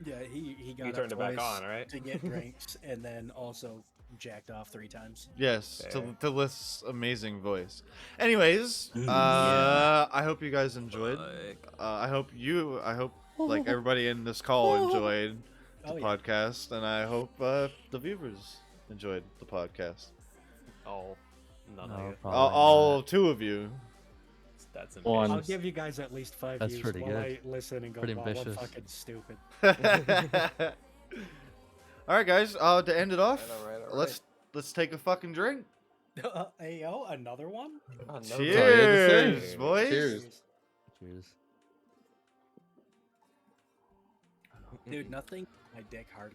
Speaker 5: Yeah, he got
Speaker 1: You
Speaker 5: up
Speaker 1: turned it back
Speaker 5: twice
Speaker 1: on, right?
Speaker 5: to get drinks, and then also jacked off 3 times.
Speaker 2: Yes,
Speaker 1: Fair.
Speaker 2: to Lith's amazing voice. Anyways,
Speaker 5: Yeah.
Speaker 2: I hope you guys enjoyed.
Speaker 1: Like,
Speaker 2: I hope like everybody in this call enjoyed the
Speaker 5: Oh, yeah.
Speaker 2: podcast, and I hope the viewers enjoyed the podcast.
Speaker 1: oh, none
Speaker 3: No,
Speaker 1: of you.
Speaker 3: probably
Speaker 2: All
Speaker 3: not.
Speaker 2: 2 of you.
Speaker 1: That's
Speaker 4: One.
Speaker 5: I'll
Speaker 1: ambitious.
Speaker 5: give you guys at least 5
Speaker 3: That's
Speaker 5: views
Speaker 3: pretty
Speaker 5: while
Speaker 3: good.
Speaker 5: I listen and go,
Speaker 3: Pretty
Speaker 5: wow, I'm
Speaker 3: ambitious.
Speaker 5: fucking stupid.
Speaker 2: All right, guys. To end it off,
Speaker 1: Alright.
Speaker 2: let's take a fucking drink.
Speaker 5: Hey, yo, another one?
Speaker 1: Oh, no
Speaker 2: Cheers,
Speaker 1: doubt.
Speaker 2: boys.
Speaker 4: Cheers.
Speaker 3: Cheers.
Speaker 5: Dude, nothing my dick hard